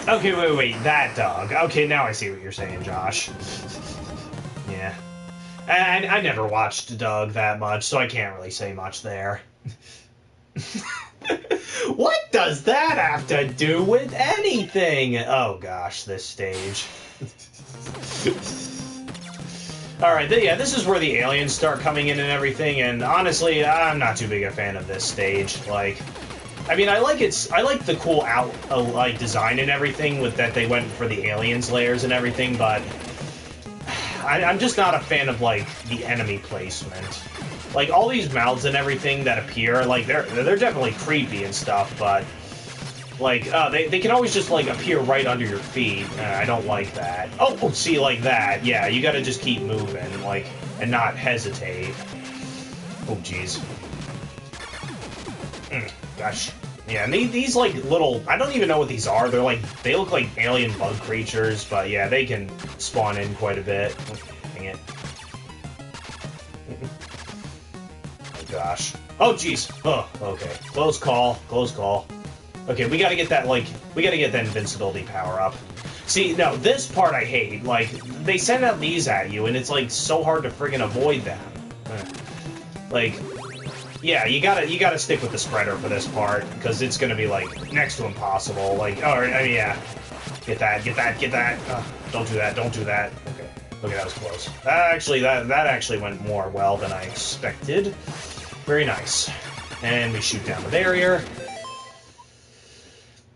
Okay, wait, that dog. Okay, now I see what you're saying, Josh. Yeah. I never watched Doug that much, so I can't really say much there. What does that have to do with anything? Oh gosh, this stage. Alright, yeah, this is where the aliens start coming in and everything, and honestly, I'm not too big a fan of this stage. Like, I mean, I like the cool like design and everything with that they went for the aliens layers and everything, but I'm just not a fan of like the enemy placement. Like all these mouths and everything that appear, like they're definitely creepy and stuff, but like they can always just like appear right under your feet. I don't like that. Oh, see, like that. Yeah, you got to just keep moving, like, and not hesitate. Oh, jeez. Gosh. Yeah, and these, like, little... I don't even know what these are. They're, like... They look like alien bug creatures, but, yeah, they can spawn in quite a bit. Oh, dang it. Oh, gosh. Oh, jeez. Oh, okay. Close call. Close call. Okay, we gotta get that, like... We gotta get that invincibility power up. See, no, this part I hate. Like, they send out these at you, and it's, like, so hard to friggin' avoid them. Like... Yeah, you gotta stick with the spreader for this part, because it's gonna be, like, next to impossible. Like, oh, I mean, yeah. Get that. Don't do that, don't do that. Okay. Okay, that was close. Actually, that actually went more well than I expected. Very nice. And we shoot down the barrier.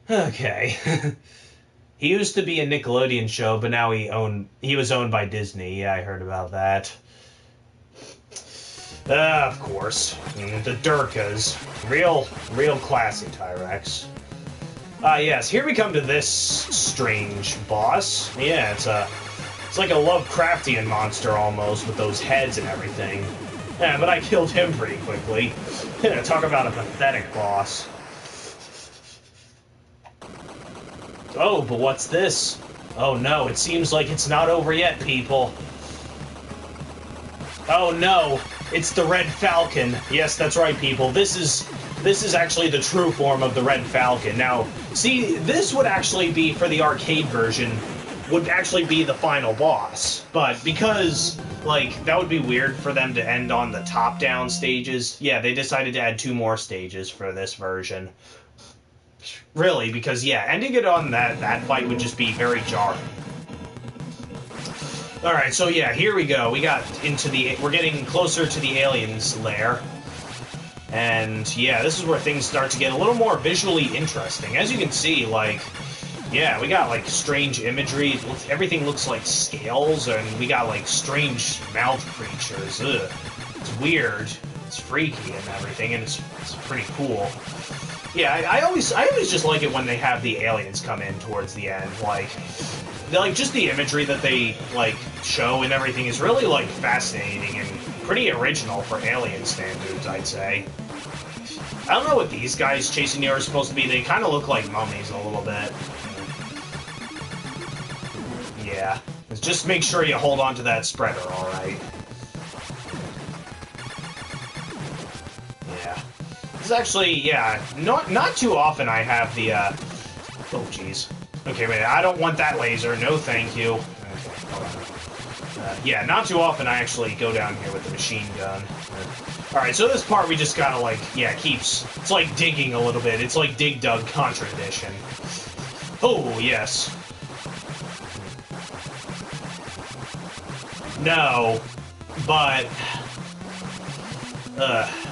Okay. He used to be a Nickelodeon show, but now he was owned by Disney. Yeah, I heard about that. Of course. The Durkas. Real classy Tyrex. Yes, here we come to this strange boss. Yeah, it's like a Lovecraftian monster almost, with those heads and everything. Yeah, but I killed him pretty quickly. Yeah, talk about a pathetic boss. Oh, but what's this? Oh no, it seems like it's not over yet, people. Oh no, it's the Red Falcon. Yes, that's right, people. This is actually the true form of the Red Falcon. Now, see, this would actually be for the arcade version. would actually be the final boss. But because, like, that would be weird for them to end on the top-down stages, yeah, they decided to add 2 more stages for this version. Really, because, yeah, ending it on that fight would just be very jarring. Alright, so yeah, here we go. We're getting closer to the aliens' lair. And, yeah, this is where things start to get a little more visually interesting. As you can see, like, yeah, we got, like, strange imagery. Everything looks like scales, and we got, like, strange mouth creatures. Ugh. It's weird. It's freaky and everything, and it's pretty cool. Yeah, I always just like it when they have the aliens come in towards the end. Like, just the imagery that they, like, show and everything is really, like, fascinating and pretty original for alien standards, I'd say. I don't know what these guys chasing you are supposed to be. They kind of look like mummies a little bit. Yeah. Just make sure you hold on to that spreader, alright? Yeah. This is actually, yeah, not too often I have the, oh, jeez. Okay, wait, I don't want that laser. No, thank you. Okay, hold on. Yeah, not too often I actually go down here with the machine gun. Alright, so this part we just gotta, like, yeah, it's like digging a little bit. It's like Dig Dug Contra Edition. Oh, yes. No, but...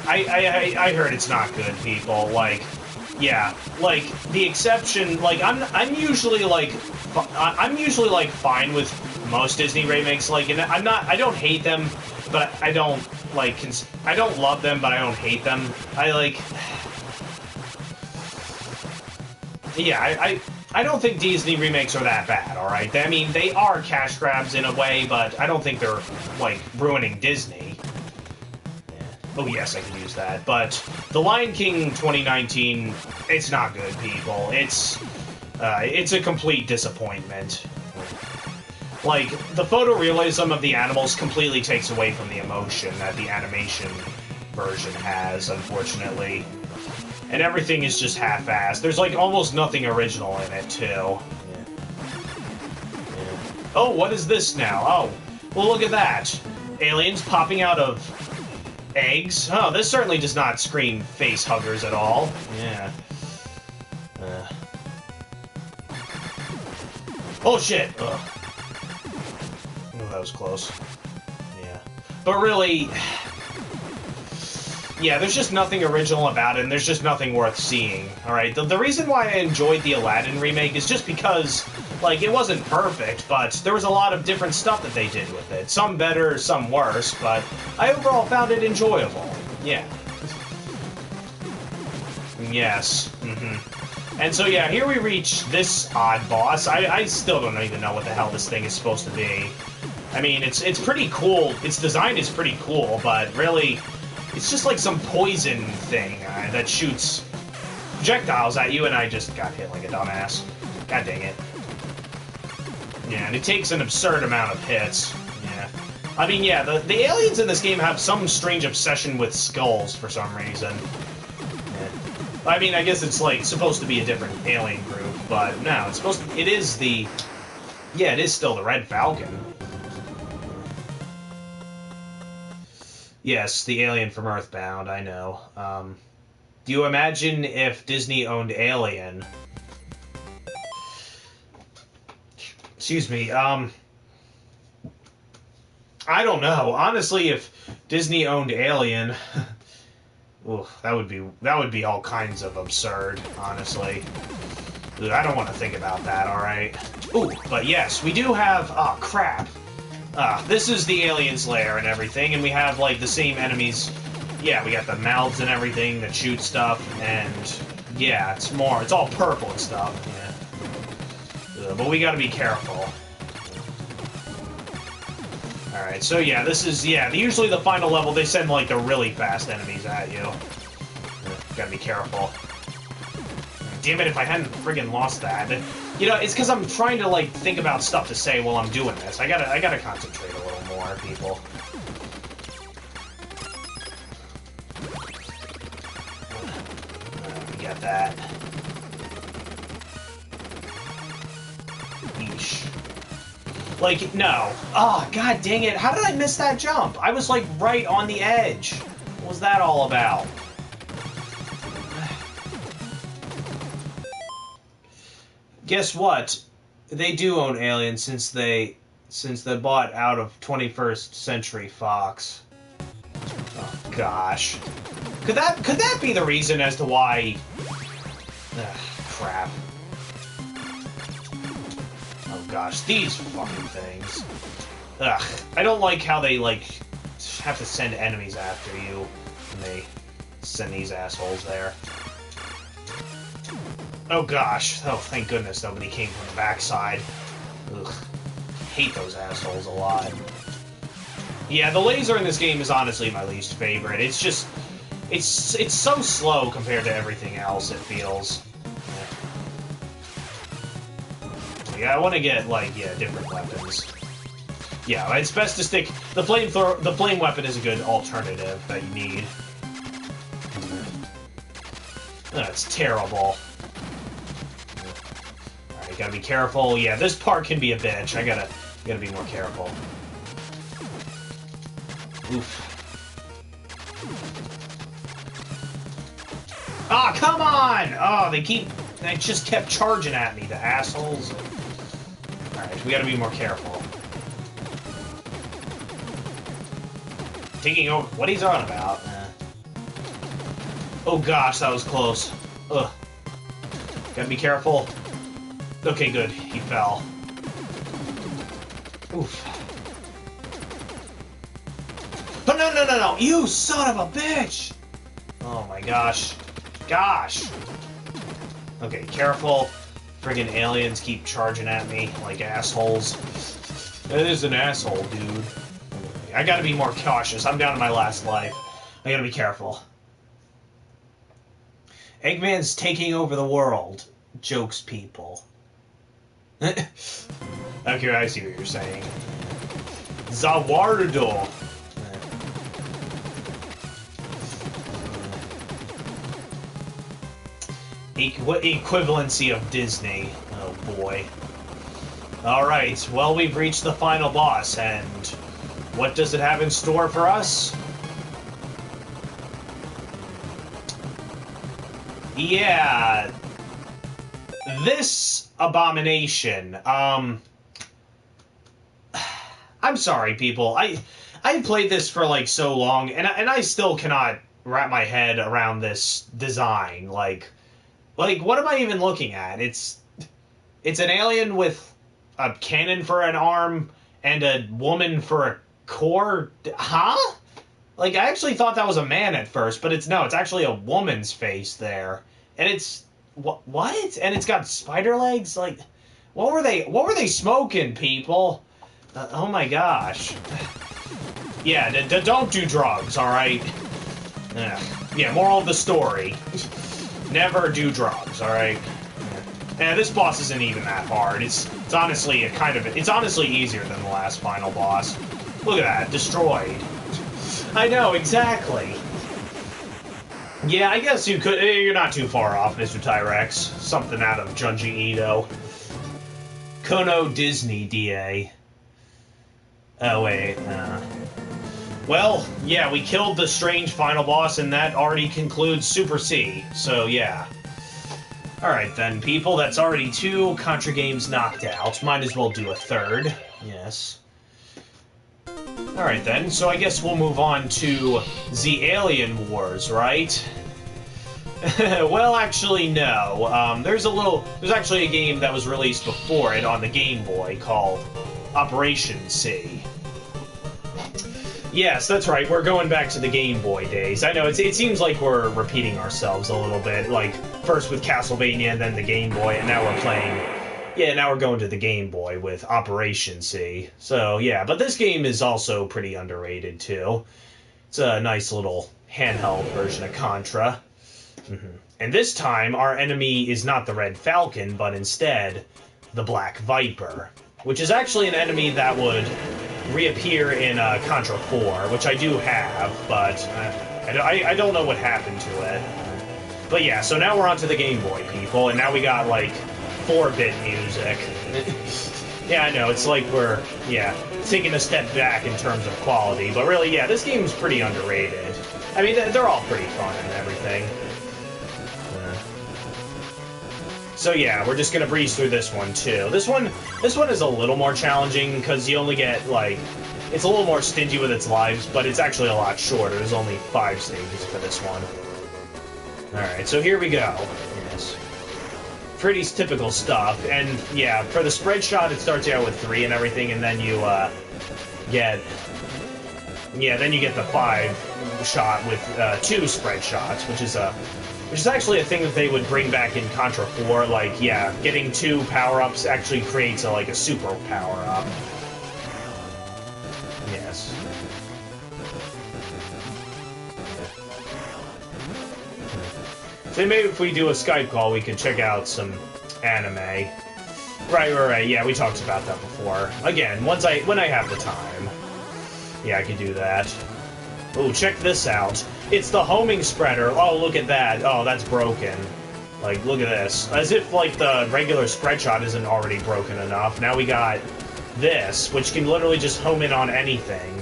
I heard it's not good, people. Like, yeah, like, the exception, like, I'm usually like fine with most Disney remakes, like, and I don't hate them, but I don't, like, I don't love them, but I don't hate them. Yeah, I don't think Disney remakes are that bad, alright? I mean, they are cash grabs in a way, but I don't think they're, like, ruining Disney. Oh, yes, I can use that. But The Lion King 2019, it's not good, people. It's a complete disappointment. Like, the photorealism of the animals completely takes away from the emotion that the animation version has, unfortunately. And everything is just half-assed. There's, like, almost nothing original in it, too. Yeah. Oh, what is this now? Oh, well, look at that. Aliens popping out of eggs? Oh, this certainly does not scream face huggers at all. Yeah. Oh, shit! Ugh. Oh, that was close. Yeah. But really... Yeah, there's just nothing original about it, and there's just nothing worth seeing, alright? The reason why I enjoyed the Aladdin remake is just because, like, it wasn't perfect, but there was a lot of different stuff that they did with it. Some better, some worse, but I overall found it enjoyable. Yeah. Yes. Mm-hmm. And so, yeah, here we reach this odd boss. I still don't even know what the hell this thing is supposed to be. I mean, it's pretty cool. Its design is pretty cool, but really... It's just like some poison thing that shoots projectiles at you, and I just got hit like a dumbass. God dang it. Yeah, and it takes an absurd amount of hits. Yeah. I mean, yeah, the aliens in this game have some strange obsession with skulls for some reason. Yeah. I mean, I guess it's, like, supposed to be a different alien group, but no, it's supposed to... It is the... Yeah, it is still the Red Falcon. Yes, the alien from Earthbound, I know. Do you imagine if Disney owned Alien? Excuse me, I don't know. Honestly, if Disney owned Alien... Ooh, that would be all kinds of absurd, honestly. Ugh, I don't want to think about that, alright? Ooh, but yes, we do have... Oh, crap. This is the alien's lair and everything, and we have, like, the same enemies. Yeah, we got the mouths and everything that shoot stuff, and, yeah, it's all purple and stuff, yeah. But we gotta be careful. Alright, so yeah, this is, yeah, usually the final level, they send, like, the really fast enemies at you. Gotta be careful. Damn it, if I hadn't friggin' lost that. You know, it's because I'm trying to, like, think about stuff to say while I'm doing this. I gotta concentrate a little more, people. We got that. Yeesh. Like, no. Oh, god dang it. How did I miss that jump? I was, like, right on the edge. What was that all about? Guess what? They do own Alien since they bought out of 21st Century Fox. Oh gosh. Could that be the reason as to why? Ugh, crap. Oh gosh, these fucking things. Ugh, I don't like how they like have to send enemies after you when they send these assholes there. Oh gosh. Oh, thank goodness nobody came from the backside. Ugh. Hate those assholes a lot. Yeah, the laser in this game is honestly my least favorite. It's just... It's so slow compared to everything else, it feels. Yeah, I want to get, like, yeah, different weapons. Yeah, it's best to stick... The flame weapon is a good alternative that you need. That's terrible. Alright, gotta be careful. Yeah, this part can be a bitch. I gotta be more careful. Oof. Ah, come on! Oh, they just kept charging at me, the assholes. Alright, we gotta be more careful. Taking over... What he's on about? Oh gosh, that was close. Ugh. Gotta be careful. Okay, good. He fell. Oof. But no! You son of a bitch! Oh my gosh. Gosh! Okay, careful. Friggin' aliens keep charging at me like assholes. That is an asshole, dude. I gotta be more cautious. I'm down to my last life. I gotta be careful. Eggman's taking over the world. Jokes people. Okay, I see what you're saying. Zawardo. What equivalency of Disney? Oh boy. Alright, well, we've reached the final boss, and what does it have in store for us? Yeah. This abomination. I'm sorry, people. I played this for, like, so long, and I still cannot wrap my head around this design. Like, what am I even looking at? It's an alien with a cannon for an arm and a woman for a core? Huh? Like, I actually thought that was a man at first, but it's actually a woman's face there. And it's... What? And it's got spider legs? Like, what were they smoking, people? Oh my gosh. Yeah, don't do drugs, alright? Yeah, moral of the story. Never do drugs, alright? Yeah, this boss isn't even that hard. It's honestly it's honestly easier than the last final boss. Look at that, destroyed. I know, exactly. Yeah, I guess you could. You're not too far off, Mr. Tyrex. Something out of Junji Ito. Kono Disney DA. Oh, wait. Well, yeah, we killed the strange final boss, and that already concludes Super C. So, yeah. Alright then, people, that's already 2 Contra games knocked out. Might as well do a third. Yes. Alright then, so I guess we'll move on to the Alien Wars, right? Well, actually, no. There's actually a game that was released before it on the Game Boy called Operation C. Yes, that's right, we're going back to the Game Boy days. I know, it seems like we're repeating ourselves a little bit, like, first with Castlevania, and then the Game Boy, and now we're playing... Yeah, now we're going to the Game Boy with Operation C. So, yeah, but this game is also pretty underrated, too. It's a nice little handheld version of Contra. And this time, our enemy is not the Red Falcon, but instead, the Black Viper, which is actually an enemy that would reappear in Contra 4, which I do have, but I don't know what happened to it. But yeah, so now we're on to the Game Boy, people, and now we got, like, 4-bit music. Yeah, I know, it's like we're, yeah, taking a step back in terms of quality, but really, yeah, this game's pretty underrated. I mean, they're all pretty fun and everything. So yeah, we're just gonna breeze through this one, too. This one is a little more challenging, because you only get, like, it's a little more stingy with its lives, but it's actually a lot shorter. There's only 5 stages for this one. Alright, so here we go. Yes. Pretty typical stuff, and yeah, for the spread shot, it starts out with 3 and everything, and then you, get... Yeah, then you get the 5 shot with, 2 spread shots, which is actually a thing that they would bring back in Contra 4, like, yeah, getting 2 power-ups actually creates, like, a super power-up. Yes. So maybe if we do a Skype call, we could check out some anime. Right, yeah, we talked about that before. Again, when I have the time. Yeah, I could do that. Ooh, check this out. It's the homing spreader. Oh, look at that. Oh, that's broken. Like, look at this. As if, like, the regular spread shot isn't already broken enough. Now we got this, which can literally just home in on anything.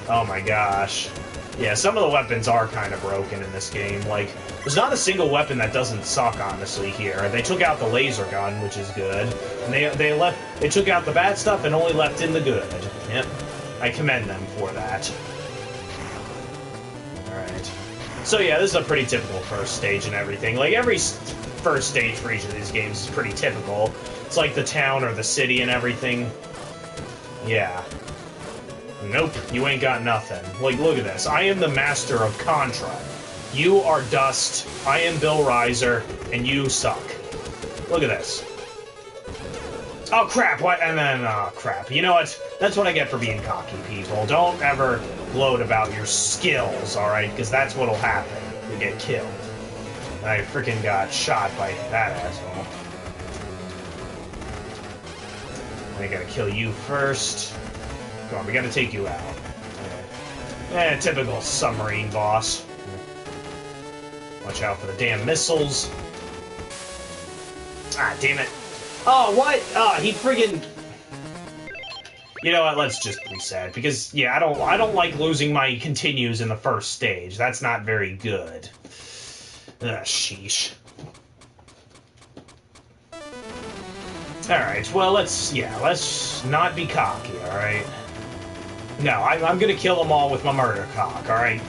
Oh my gosh. Yeah, some of the weapons are kind of broken in this game. Like, there's not a single weapon that doesn't suck, honestly, here. They took out the laser gun, which is good. And they took out the bad stuff and only left in the good. Yep. I commend them for that. Alright. So yeah, this is a pretty typical first stage and everything. Like, every first stage for each of these games is pretty typical. It's like the town or the city and everything. Yeah. Nope, you ain't got nothing. Like, look at this. I am the master of Contra. You are dust, I am Bill Reiser, and you suck. Look at this. Oh, crap, what? And then, oh, crap. You know what? That's what I get for being cocky, people. Don't ever gloat about your skills, alright? Because that's what'll happen. You get killed. And I freaking got shot by that asshole. I gotta kill you first. Come on, we gotta take you out. Typical submarine boss. Watch out for the damn missiles. Ah, damn it. Oh, what? Ah, he friggin'... You know what, let's just reset, because, yeah, I don't like losing my continues in the first stage. That's not very good. Sheesh. Alright, well, let's not be cocky, alright? No, I'm gonna kill them all with my murder cock, alright?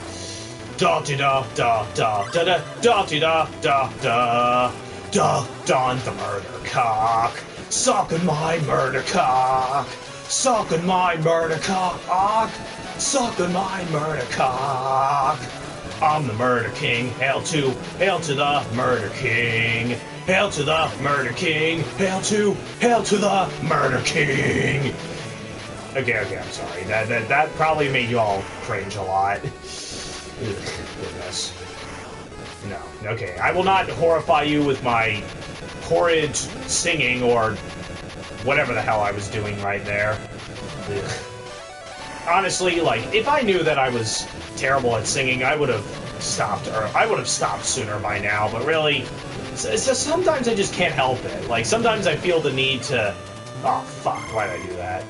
Da-da-da-da-da-da-da-da-da-da-da. Don the murder cock. Sucking my murder cock. Sucking my murder cock. Sucking my murder cock. I'm the murder king. Hail to the murder king. Hail to the murder king. Hail to the murder king. Okay, I'm sorry. That probably made you all cringe a lot. Goodness. No. Okay, I will not horrify you with my horrid singing or whatever the hell I was doing right there. Ugh. Honestly, like, if I knew that I was terrible at singing, I would have stopped, or I would have stopped sooner by now, but really, it's just, sometimes I just can't help it. Like, sometimes I feel the need to... Oh, fuck, why did I do that?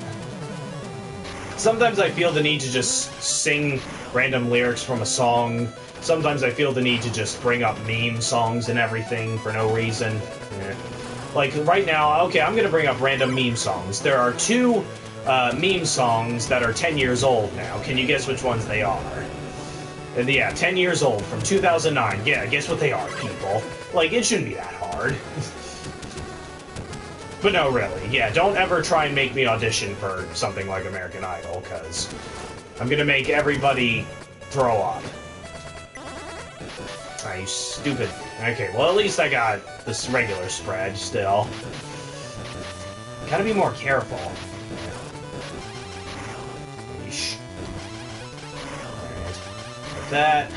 Sometimes I feel the need to just sing random lyrics from a song. Sometimes I feel the need to just bring up meme songs and everything for no reason. Yeah. Like, right now, okay, I'm gonna bring up random meme songs. There are 2 meme songs that are 10 years old now. Can you guess which ones they are? And yeah, 10 years old, from 2009. Yeah, guess what they are, people. Like, it shouldn't be that hard. But no, really, yeah, don't ever try and make me audition for something like American Idol, because I'm gonna make everybody throw up. Ah, you stupid. Okay, well, at least I got this regular spread still. Gotta be more careful. Yeesh. Alright. Like that.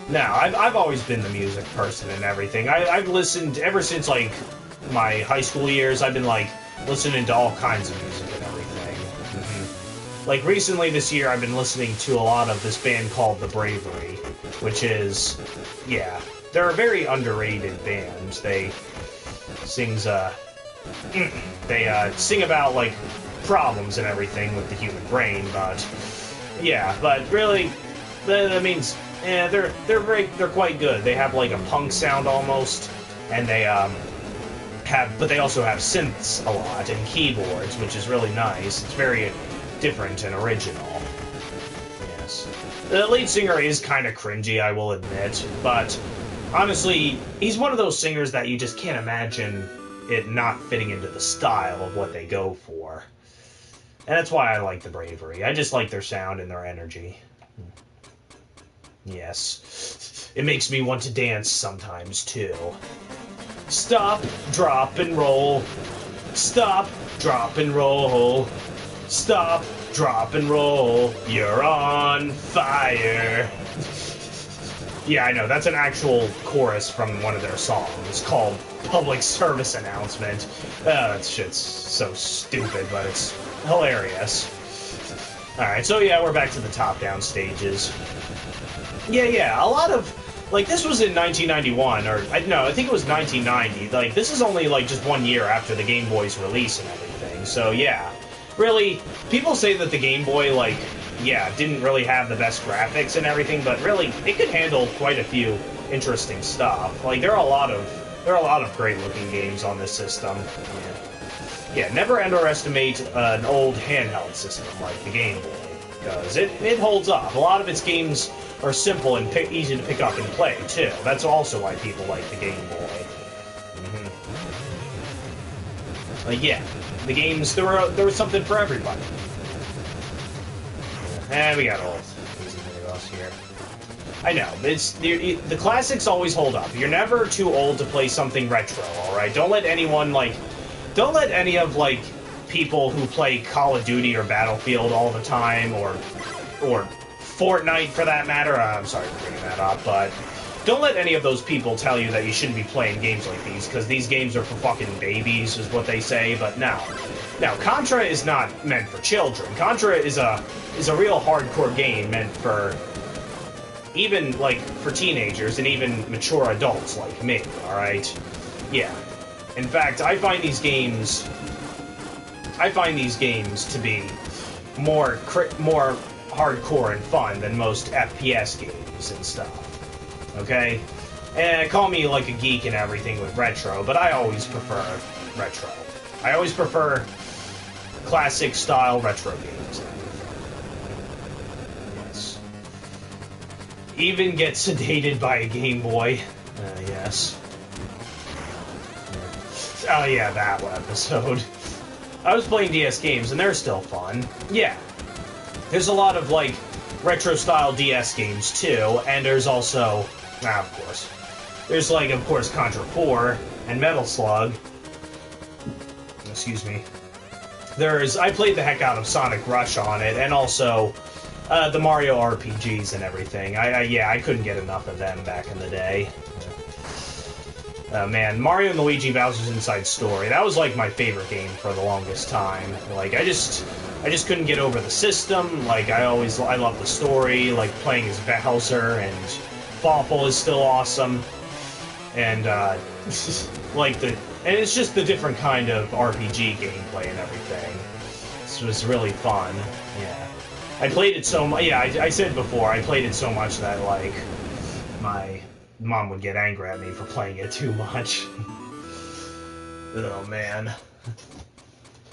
Now, I've always been the music person and everything. I've listened, ever since, like, my high school years, I've been, like, listening to all kinds of music and everything. Mm-hmm. Like, recently this year, I've been listening to a lot of this band called The Bravery, which is, yeah, they're a very underrated band. They sings, They sing about like problems and everything with the human brain, but yeah, but really, that means they're quite good. They have like a punk sound almost, and they but they also have synths a lot and keyboards, which is really nice. It's very different and original. Yes, the lead singer is kind of cringy, I will admit, but honestly, he's one of those singers that you just can't imagine it not fitting into the style of what they go for. And that's why I like the Bravery. I just like their sound and their energy. Yes. It makes me want to dance sometimes, too. Stop, drop, and roll. Stop, drop, and roll. Stop, drop, and roll. You're on fire. Yeah, I know. That's an actual chorus from one of their songs called Public Service Announcement. That shit's so stupid, but it's hilarious. Alright, so yeah, we're back to the top-down stages. Yeah, a lot of... Like, this was in 1991, or... No, I think it was 1990. Like, this is only, like, just 1 year after the Game Boy's release and everything, so yeah. Really, people say that the Game Boy, like, yeah, didn't really have the best graphics and everything, but really, it could handle quite a few interesting stuff. Like, there are a lot of great-looking games on this system. Yeah, never underestimate an old handheld system like the Game Boy, because it holds up. A lot of its games are simple and easy to pick up and play, too. That's also why people like the Game Boy. Like, yeah, the games, there was something for everybody. And we got all these videos here. I know, the classics always hold up. You're never too old to play something retro, alright? Don't let any of, like, people who play Call of Duty or Battlefield all the time, or Fortnite, for that matter. I'm sorry for bringing that up, but don't let any of those people tell you that you shouldn't be playing games like these, because these games are for fucking babies, is what they say, but no. Now, Contra is not meant for children. Contra is a real hardcore game meant for even, like, for teenagers and even mature adults like me, alright? Yeah. In fact, I find these games to be more hardcore and fun than most FPS games and stuff. Okay? And call me like a geek and everything with retro, but I always prefer retro. I always prefer classic style retro games. Yes. Even get sedated by a Game Boy. Yes. Oh yeah, that episode. I was playing DS games, and they're still fun. Yeah. There's a lot of, like, retro-style DS games, too, and there's also... of course. There's, like, of course, Contra 4 and Metal Slug. Excuse me. I played the heck out of Sonic Rush on it, and also the Mario RPGs and everything. Yeah, I couldn't get enough of them back in the day. Man, Mario and Luigi Bowser's Inside Story, that was like my favorite game for the longest time. Like, I just couldn't get over the system. Like, I love the story, like playing as Bowser, and Fawful is still awesome. And, and it's just the different kind of RPG gameplay and everything. This was really fun, yeah. I played it so much, yeah, I said before, I played it so much that, like, my mom would get angry at me for playing it too much. Oh, man.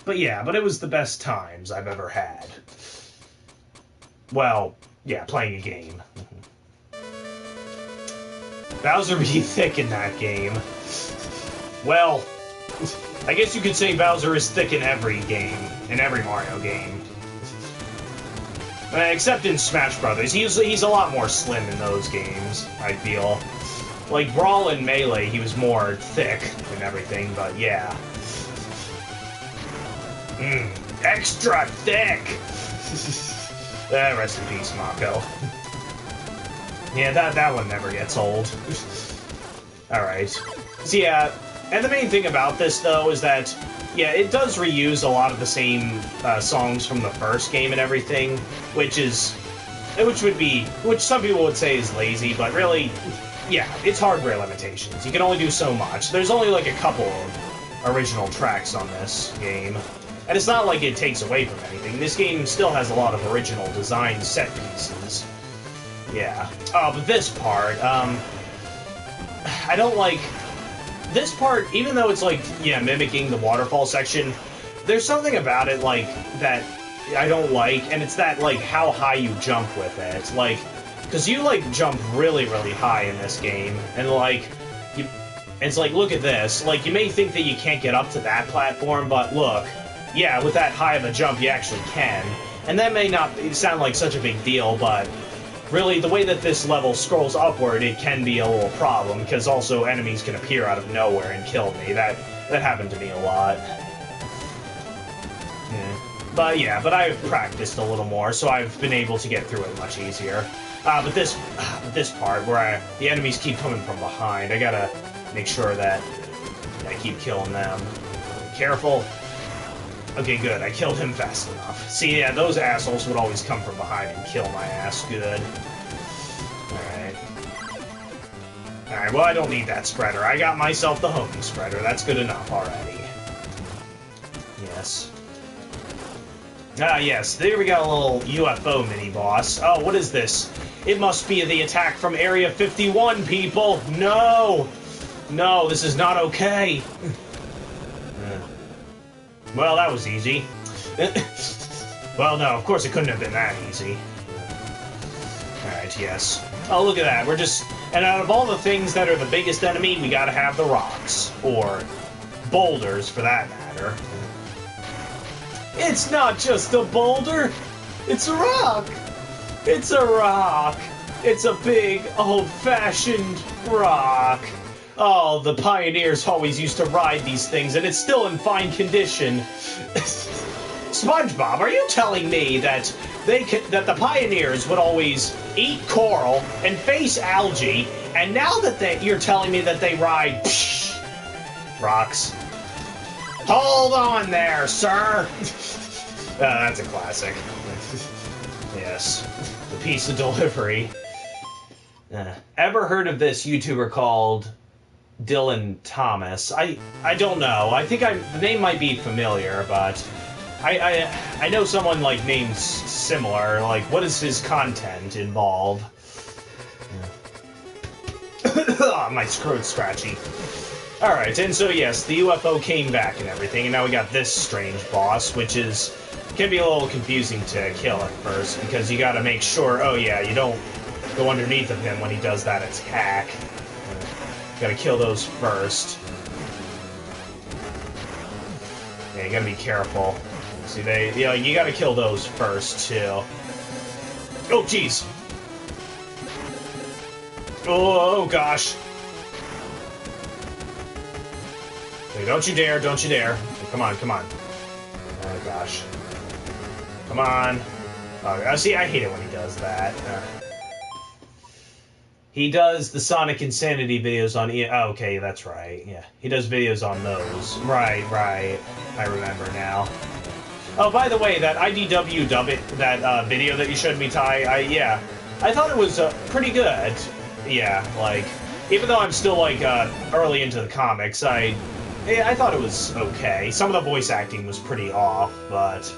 But yeah, but it was the best times I've ever had. Well, yeah, playing a game. Bowser be thick in that game. Well, I guess you could say Bowser is thick in every game, in every Mario game. Except in Smash Brothers. He's a lot more slim in those games, I feel. Like, Brawl and Melee, he was more thick and everything, but yeah. Extra thick! Rest in peace, Mako. Yeah, that one never gets old. Alright. So yeah, and the main thing about this, though, is that, yeah, it does reuse a lot of the same songs from the first game and everything, which some people would say is lazy, but really, yeah, it's hardware limitations. You can only do so much. There's only like a couple original tracks on this game. And it's not like it takes away from anything. This game still has a lot of original design set pieces. Yeah. But this part, I don't like... This part, even though it's like, yeah, mimicking the waterfall section, there's something about it, like, that I don't like, and it's that, like, how high you jump with it. Like, because you, like, jump really, really high in this game, and, like, it's like, look at this. Like, you may think that you can't get up to that platform, but look, yeah, with that high of a jump, you actually can. And that may not sound like such a big deal, but really, the way that this level scrolls upward, it can be a little problem, because also enemies can appear out of nowhere and kill me. That happened to me a lot. Yeah. But I've practiced a little more, so I've been able to get through it much easier. But this part, where the enemies keep coming from behind, I gotta make sure that I keep killing them. Careful. Okay, good. I killed him fast enough. See, yeah, those assholes would always come from behind and kill my ass. Good. Alright. Alright, well, I don't need that spreader. I got myself the homing spreader. That's good enough already. Yes. Ah, yes. There we got a little UFO mini-boss. Oh, what is this? It must be the attack from Area 51, people! No! No, this is not okay. Well, that was easy. Well, no, of course it couldn't have been that easy. Alright, yes. Oh, look at that. We're just... And out of all the things that are the biggest enemy, we gotta have the rocks. Or boulders, for that matter. It's not just a boulder! It's a rock! It's a rock! It's a big, old-fashioned rock! Oh, the pioneers always used to ride these things, and it's still in fine condition. SpongeBob, are you telling me that that the pioneers would always eat coral and face algae, and now that you're telling me that they ride rocks? Hold on there, sir. That's a classic. Yes, the piece of delivery. Ever heard of this YouTuber called Dylan Thomas? I don't know. I think the name might be familiar, but I know someone like named similar. Like, what does his content involve? Oh, my throat's scratchy. Alright, and so yes, the UFO came back and everything, and now we got this strange boss, which can be a little confusing to kill at first, because you gotta make sure, oh yeah, you don't go underneath of him when he does that attack. Gotta kill those first. Yeah, you gotta be careful. See, you gotta kill those first, too. Oh, jeez! Oh, gosh! Hey, don't you dare, don't you dare. Come on, come on. Oh, gosh. Come on. Oh, see, I hate it when he does that. He does the Sonic Insanity videos on oh, okay, that's right, yeah. He does videos on those. Right. I remember now. Oh, by the way, that IDW that video that you showed me, Ty, yeah. I thought it was pretty good. Yeah, like, even though I'm still, like, early into the comics, I thought it was okay. Some of the voice acting was pretty off, but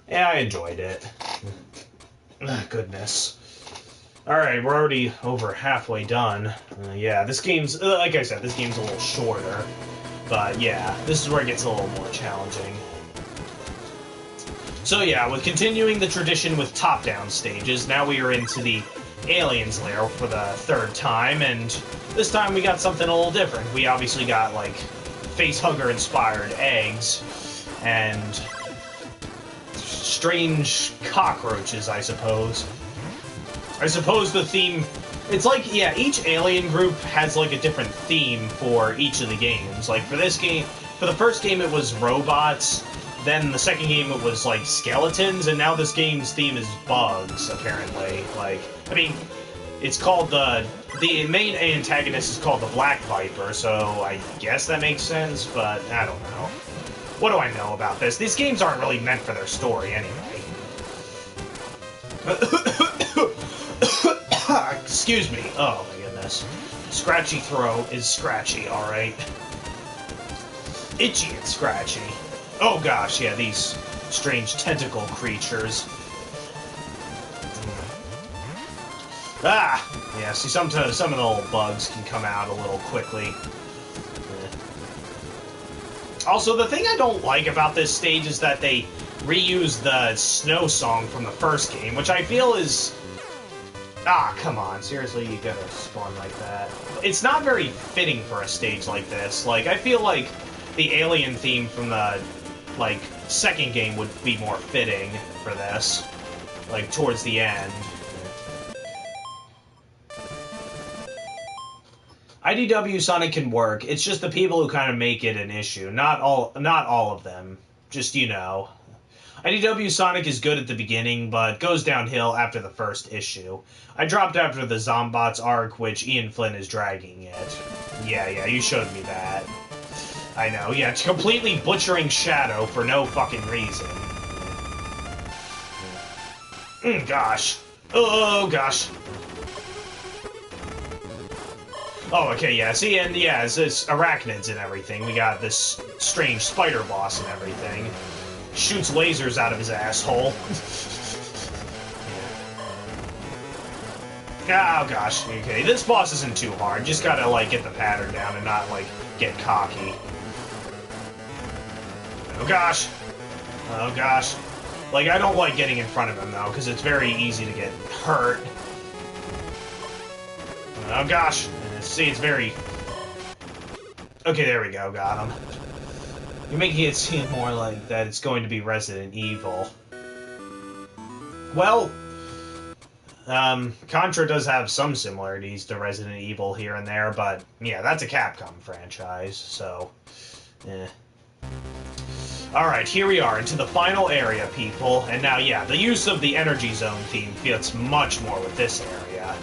yeah, I enjoyed it. Goodness. Alright, we're already over halfway done. Yeah, this game's, like I said, this game's a little shorter. But yeah, this is where it gets a little more challenging. So yeah, with continuing the tradition with top-down stages, now we are into the Aliens Lair for the third time, and this time we got something a little different. We obviously got, like, facehugger-inspired eggs, and strange cockroaches, I suppose. I suppose the theme... It's like, yeah, each alien group has, like, a different theme for each of the games. Like, for this game... For the first game, it was robots. Then the second game, it was, like, skeletons. And now this game's theme is bugs, apparently. Like, I mean, it's called the main antagonist is called the Black Viper, so I guess that makes sense, but I don't know. What do I know about this? These games aren't really meant for their story, anyway. Excuse me. Oh, my goodness. Scratchy throat is scratchy, alright. Itchy and scratchy. Oh gosh, yeah, these strange tentacle creatures. Ah! Yeah, see, sometimes some of the old bugs can come out a little quickly. Also, the thing I don't like about this stage is that they reuse the snow song from the first game, which I feel is... Ah, come on, seriously, you gotta spawn like that. It's not very fitting for a stage like this. Like, I feel like the alien theme from the, like, second game would be more fitting for this. Like, towards the end. IDW Sonic can work, it's just the people who kind of make it an issue. Not all of them. Just, you know. IDW Sonic is good at the beginning, but goes downhill after the first issue. I dropped after the Zombots arc, which Ian Flynn is dragging it. Yeah, you showed me that. I know, yeah, it's completely butchering Shadow for no fucking reason. Gosh. Oh, gosh. Oh, okay, yeah, see, and yeah, it's arachnids and everything. We got this strange spider boss and everything. Shoots lasers out of his asshole. Oh, gosh, okay, this boss isn't too hard. Just gotta, like, get the pattern down and not, like, get cocky. Oh, gosh. Oh, gosh. Like, I don't like getting in front of him, though, because it's very easy to get hurt. Oh, gosh. See, it's very... Okay, there we go, got him. You're making it seem more like that it's going to be Resident Evil. Well, Contra does have some similarities to Resident Evil here and there, but, yeah, that's a Capcom franchise, so... Alright, here we are, into the final area, people. And now, yeah, the use of the Energy Zone theme fits much more with this area.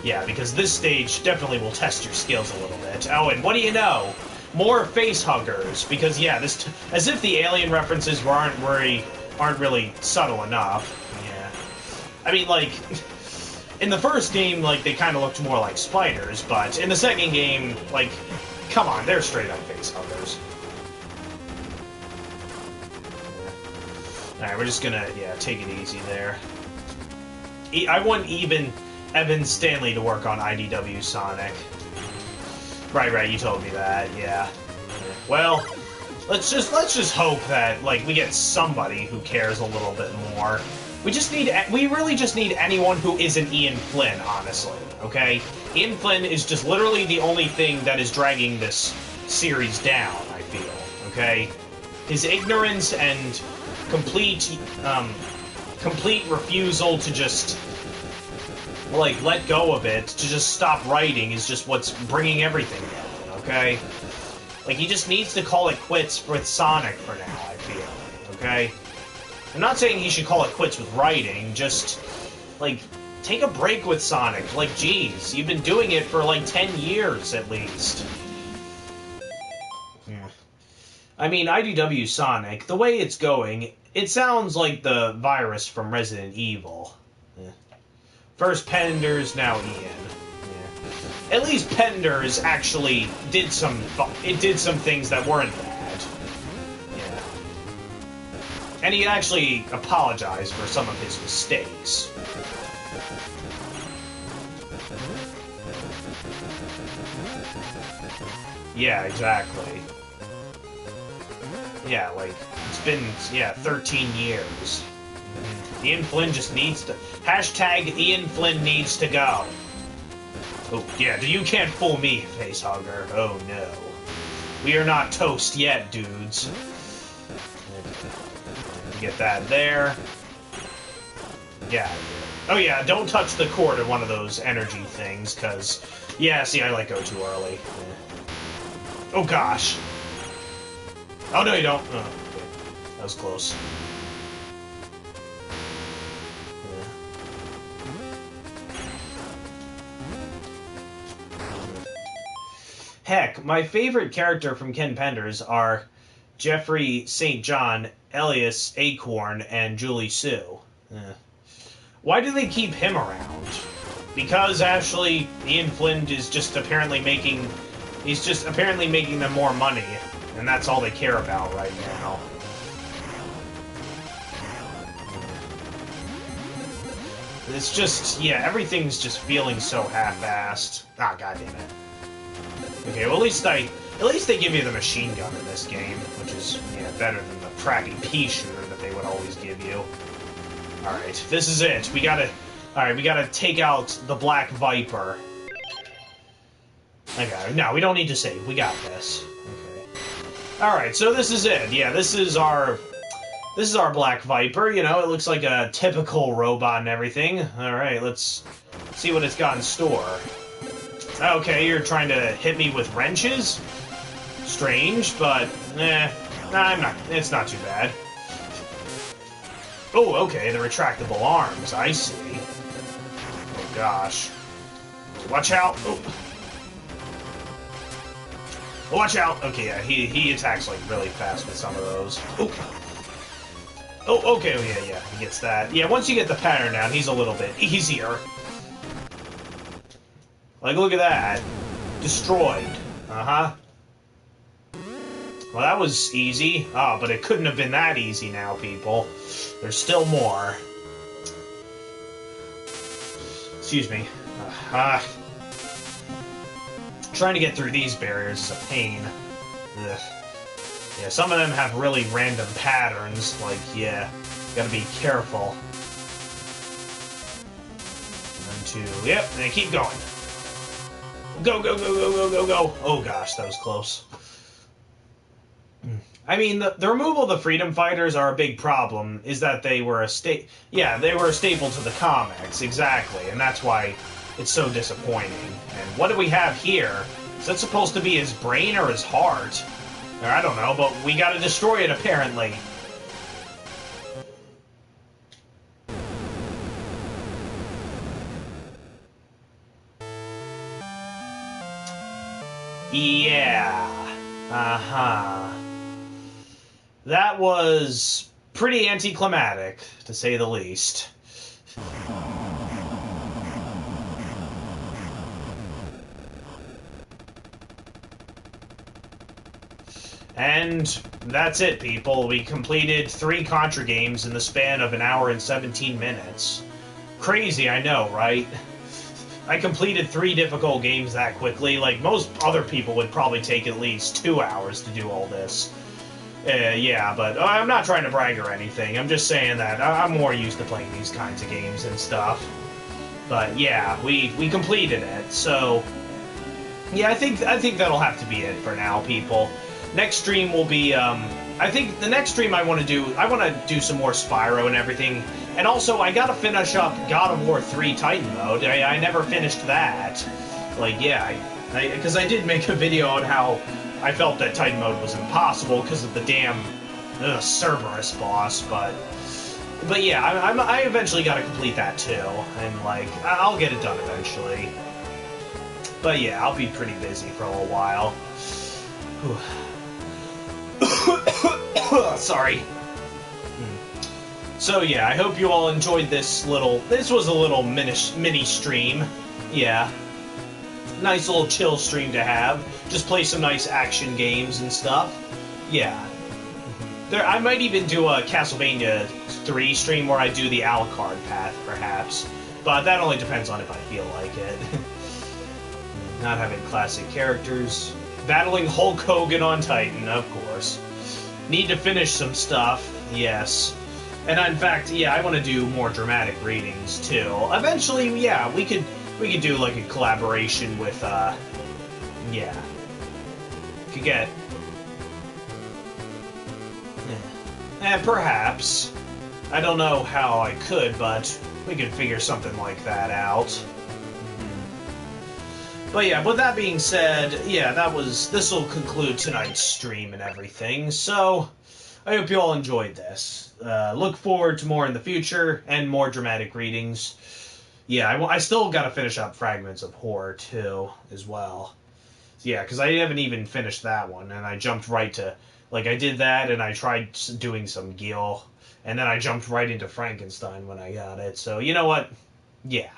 Yeah, because this stage definitely will test your skills a little bit. Oh, and what do you know? More face huggers, because yeah, this as if the alien references aren't really subtle enough. Yeah, I mean, like in the first game, like they kind of looked more like spiders, but in the second game, like, come on, they're straight up face huggers. All right, we're just gonna take it easy there. I want even Evan Stanley to work on IDW Sonic. Right, you told me that, yeah. Well, let's just hope that, like, we get somebody who cares a little bit more. We really just need anyone who isn't Ian Flynn, honestly, okay? Ian Flynn is just literally the only thing that is dragging this series down, I feel, okay? His ignorance and complete refusal to just... like, let go of it, to just stop writing is just what's bringing everything down, okay? Like, he just needs to call it quits with Sonic for now, I feel, okay? I'm not saying he should call it quits with writing, just, like, take a break with Sonic. Like, geez, you've been doing it for, like, 10 years, at least. Yeah. I mean, IDW Sonic, the way it's going, it sounds like the virus from Resident Evil. Yeah. First Penders, now Ian. Yeah. At least Penders actually did some things that weren't bad. Yeah. And he actually apologized for some of his mistakes. Yeah, exactly. Yeah, like, it's been, 13 years. Ian Flynn just needs to... Hashtag Ian Flynn needs to go. Oh, yeah, you can't fool me, facehugger. Oh, no. We are not toast yet, dudes. Get that there. Yeah. Oh, yeah, don't touch the core to one of those energy things, because... Yeah, see, I let go too early. Yeah. Oh, gosh. Oh, no, you don't. Oh, okay. That was close. Heck, my favorite character from Ken Penders are Jeffrey St. John, Elias Acorn, and Julie Sue. Why do they keep him around? Because actually, Ian Flynn is just apparently making... He's just apparently making them more money. and that's all they care about right now. It's just, yeah, everything's just feeling so half-assed. Ah, goddammit. Okay, well, at least they give you the machine gun in this game, which is, yeah, better than the crappy pea shooter that they would always give you. Alright, this is it. Alright, we gotta take out the Black Viper. Okay, no, we don't need to save. We got this. Okay. Alright, so this is it. Yeah, this is our Black Viper. You know, it looks like a typical robot and everything. Alright, let's see what it's got in store. Okay, you're trying to hit me with wrenches? Strange, but, it's not too bad. Oh, okay, the retractable arms, I see. Oh, gosh. Watch out! Oh. Watch out! Okay, yeah, he attacks, like, really fast with some of those. Oh. Oh, okay, yeah, he gets that. Yeah, once you get the pattern down, he's a little bit easier. Like, look at that. Destroyed. Uh-huh. Well, that was easy. Oh, but it couldn't have been that easy now, people. There's still more. Excuse me. Trying to get through these barriers is a pain. Ugh. Yeah, some of them have really random patterns. Like, yeah, gotta be careful. 1, 2, yep, and keep going. Go, go, go, go, go, go, go. Oh gosh, that was close. I mean, the removal of the Freedom Fighters are a big problem, is that they were a they were a staple to the comics, exactly, and that's why it's so disappointing. And what do we have here? Is that supposed to be his brain or his heart? Or I don't know, but we gotta destroy it, apparently. Yeah. Uh-huh. That was pretty anticlimactic, to say the least. And that's it, people. We completed 3 Contra games in the span of 1 hour and 17 minutes. Crazy, I know, right? I completed 3 difficult games that quickly. Like, most other people would probably take at least 2 hours to do all this. Yeah, but I'm not trying to brag or anything. I'm just saying that I'm more used to playing these kinds of games and stuff. But yeah, we completed it. So yeah, I think that'll have to be it for now, people. Next stream will be I think the next stream I want to do some more Spyro and everything. And also, I gotta finish up God of War 3 Titan Mode. I never finished that. Like, yeah, because I did make a video on how I felt that Titan Mode was impossible because of the damn Cerberus boss, but yeah, I eventually gotta complete that too, and like, I'll get it done eventually. But yeah, I'll be pretty busy for a little while. Sorry. So yeah, I hope you all enjoyed this was a little mini stream. Yeah. Nice little chill stream to have. Just play some nice action games and stuff. Yeah. I might even do a Castlevania 3 stream where I do the a la carte path, perhaps. But that only depends on if I feel like it. Not having classic characters. Battling Hulk Hogan on Titan, of course. Need to finish some stuff, yes. And in fact, yeah, I want to do more dramatic readings, too. Eventually, yeah, we could do, like, a collaboration with, yeah. Could get... perhaps. I don't know how I could, but we could figure something like that out. But yeah, with that being said, yeah, this will conclude tonight's stream and everything, so I hope you all enjoyed this. Look forward to more in the future, and more dramatic readings. Yeah, I still gotta finish up Fragments of Horror, too, as well. Yeah, because I haven't even finished that one, and I jumped right to... Like, I did that, and I tried doing some Gil, and then I jumped right into Frankenstein when I got it. So, you know what? Yeah.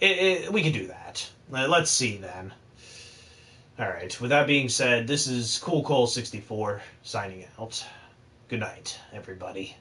We can do that. Let's see, then. Alright, with that being said, this is Cool Cole 64 signing out. Good night, everybody.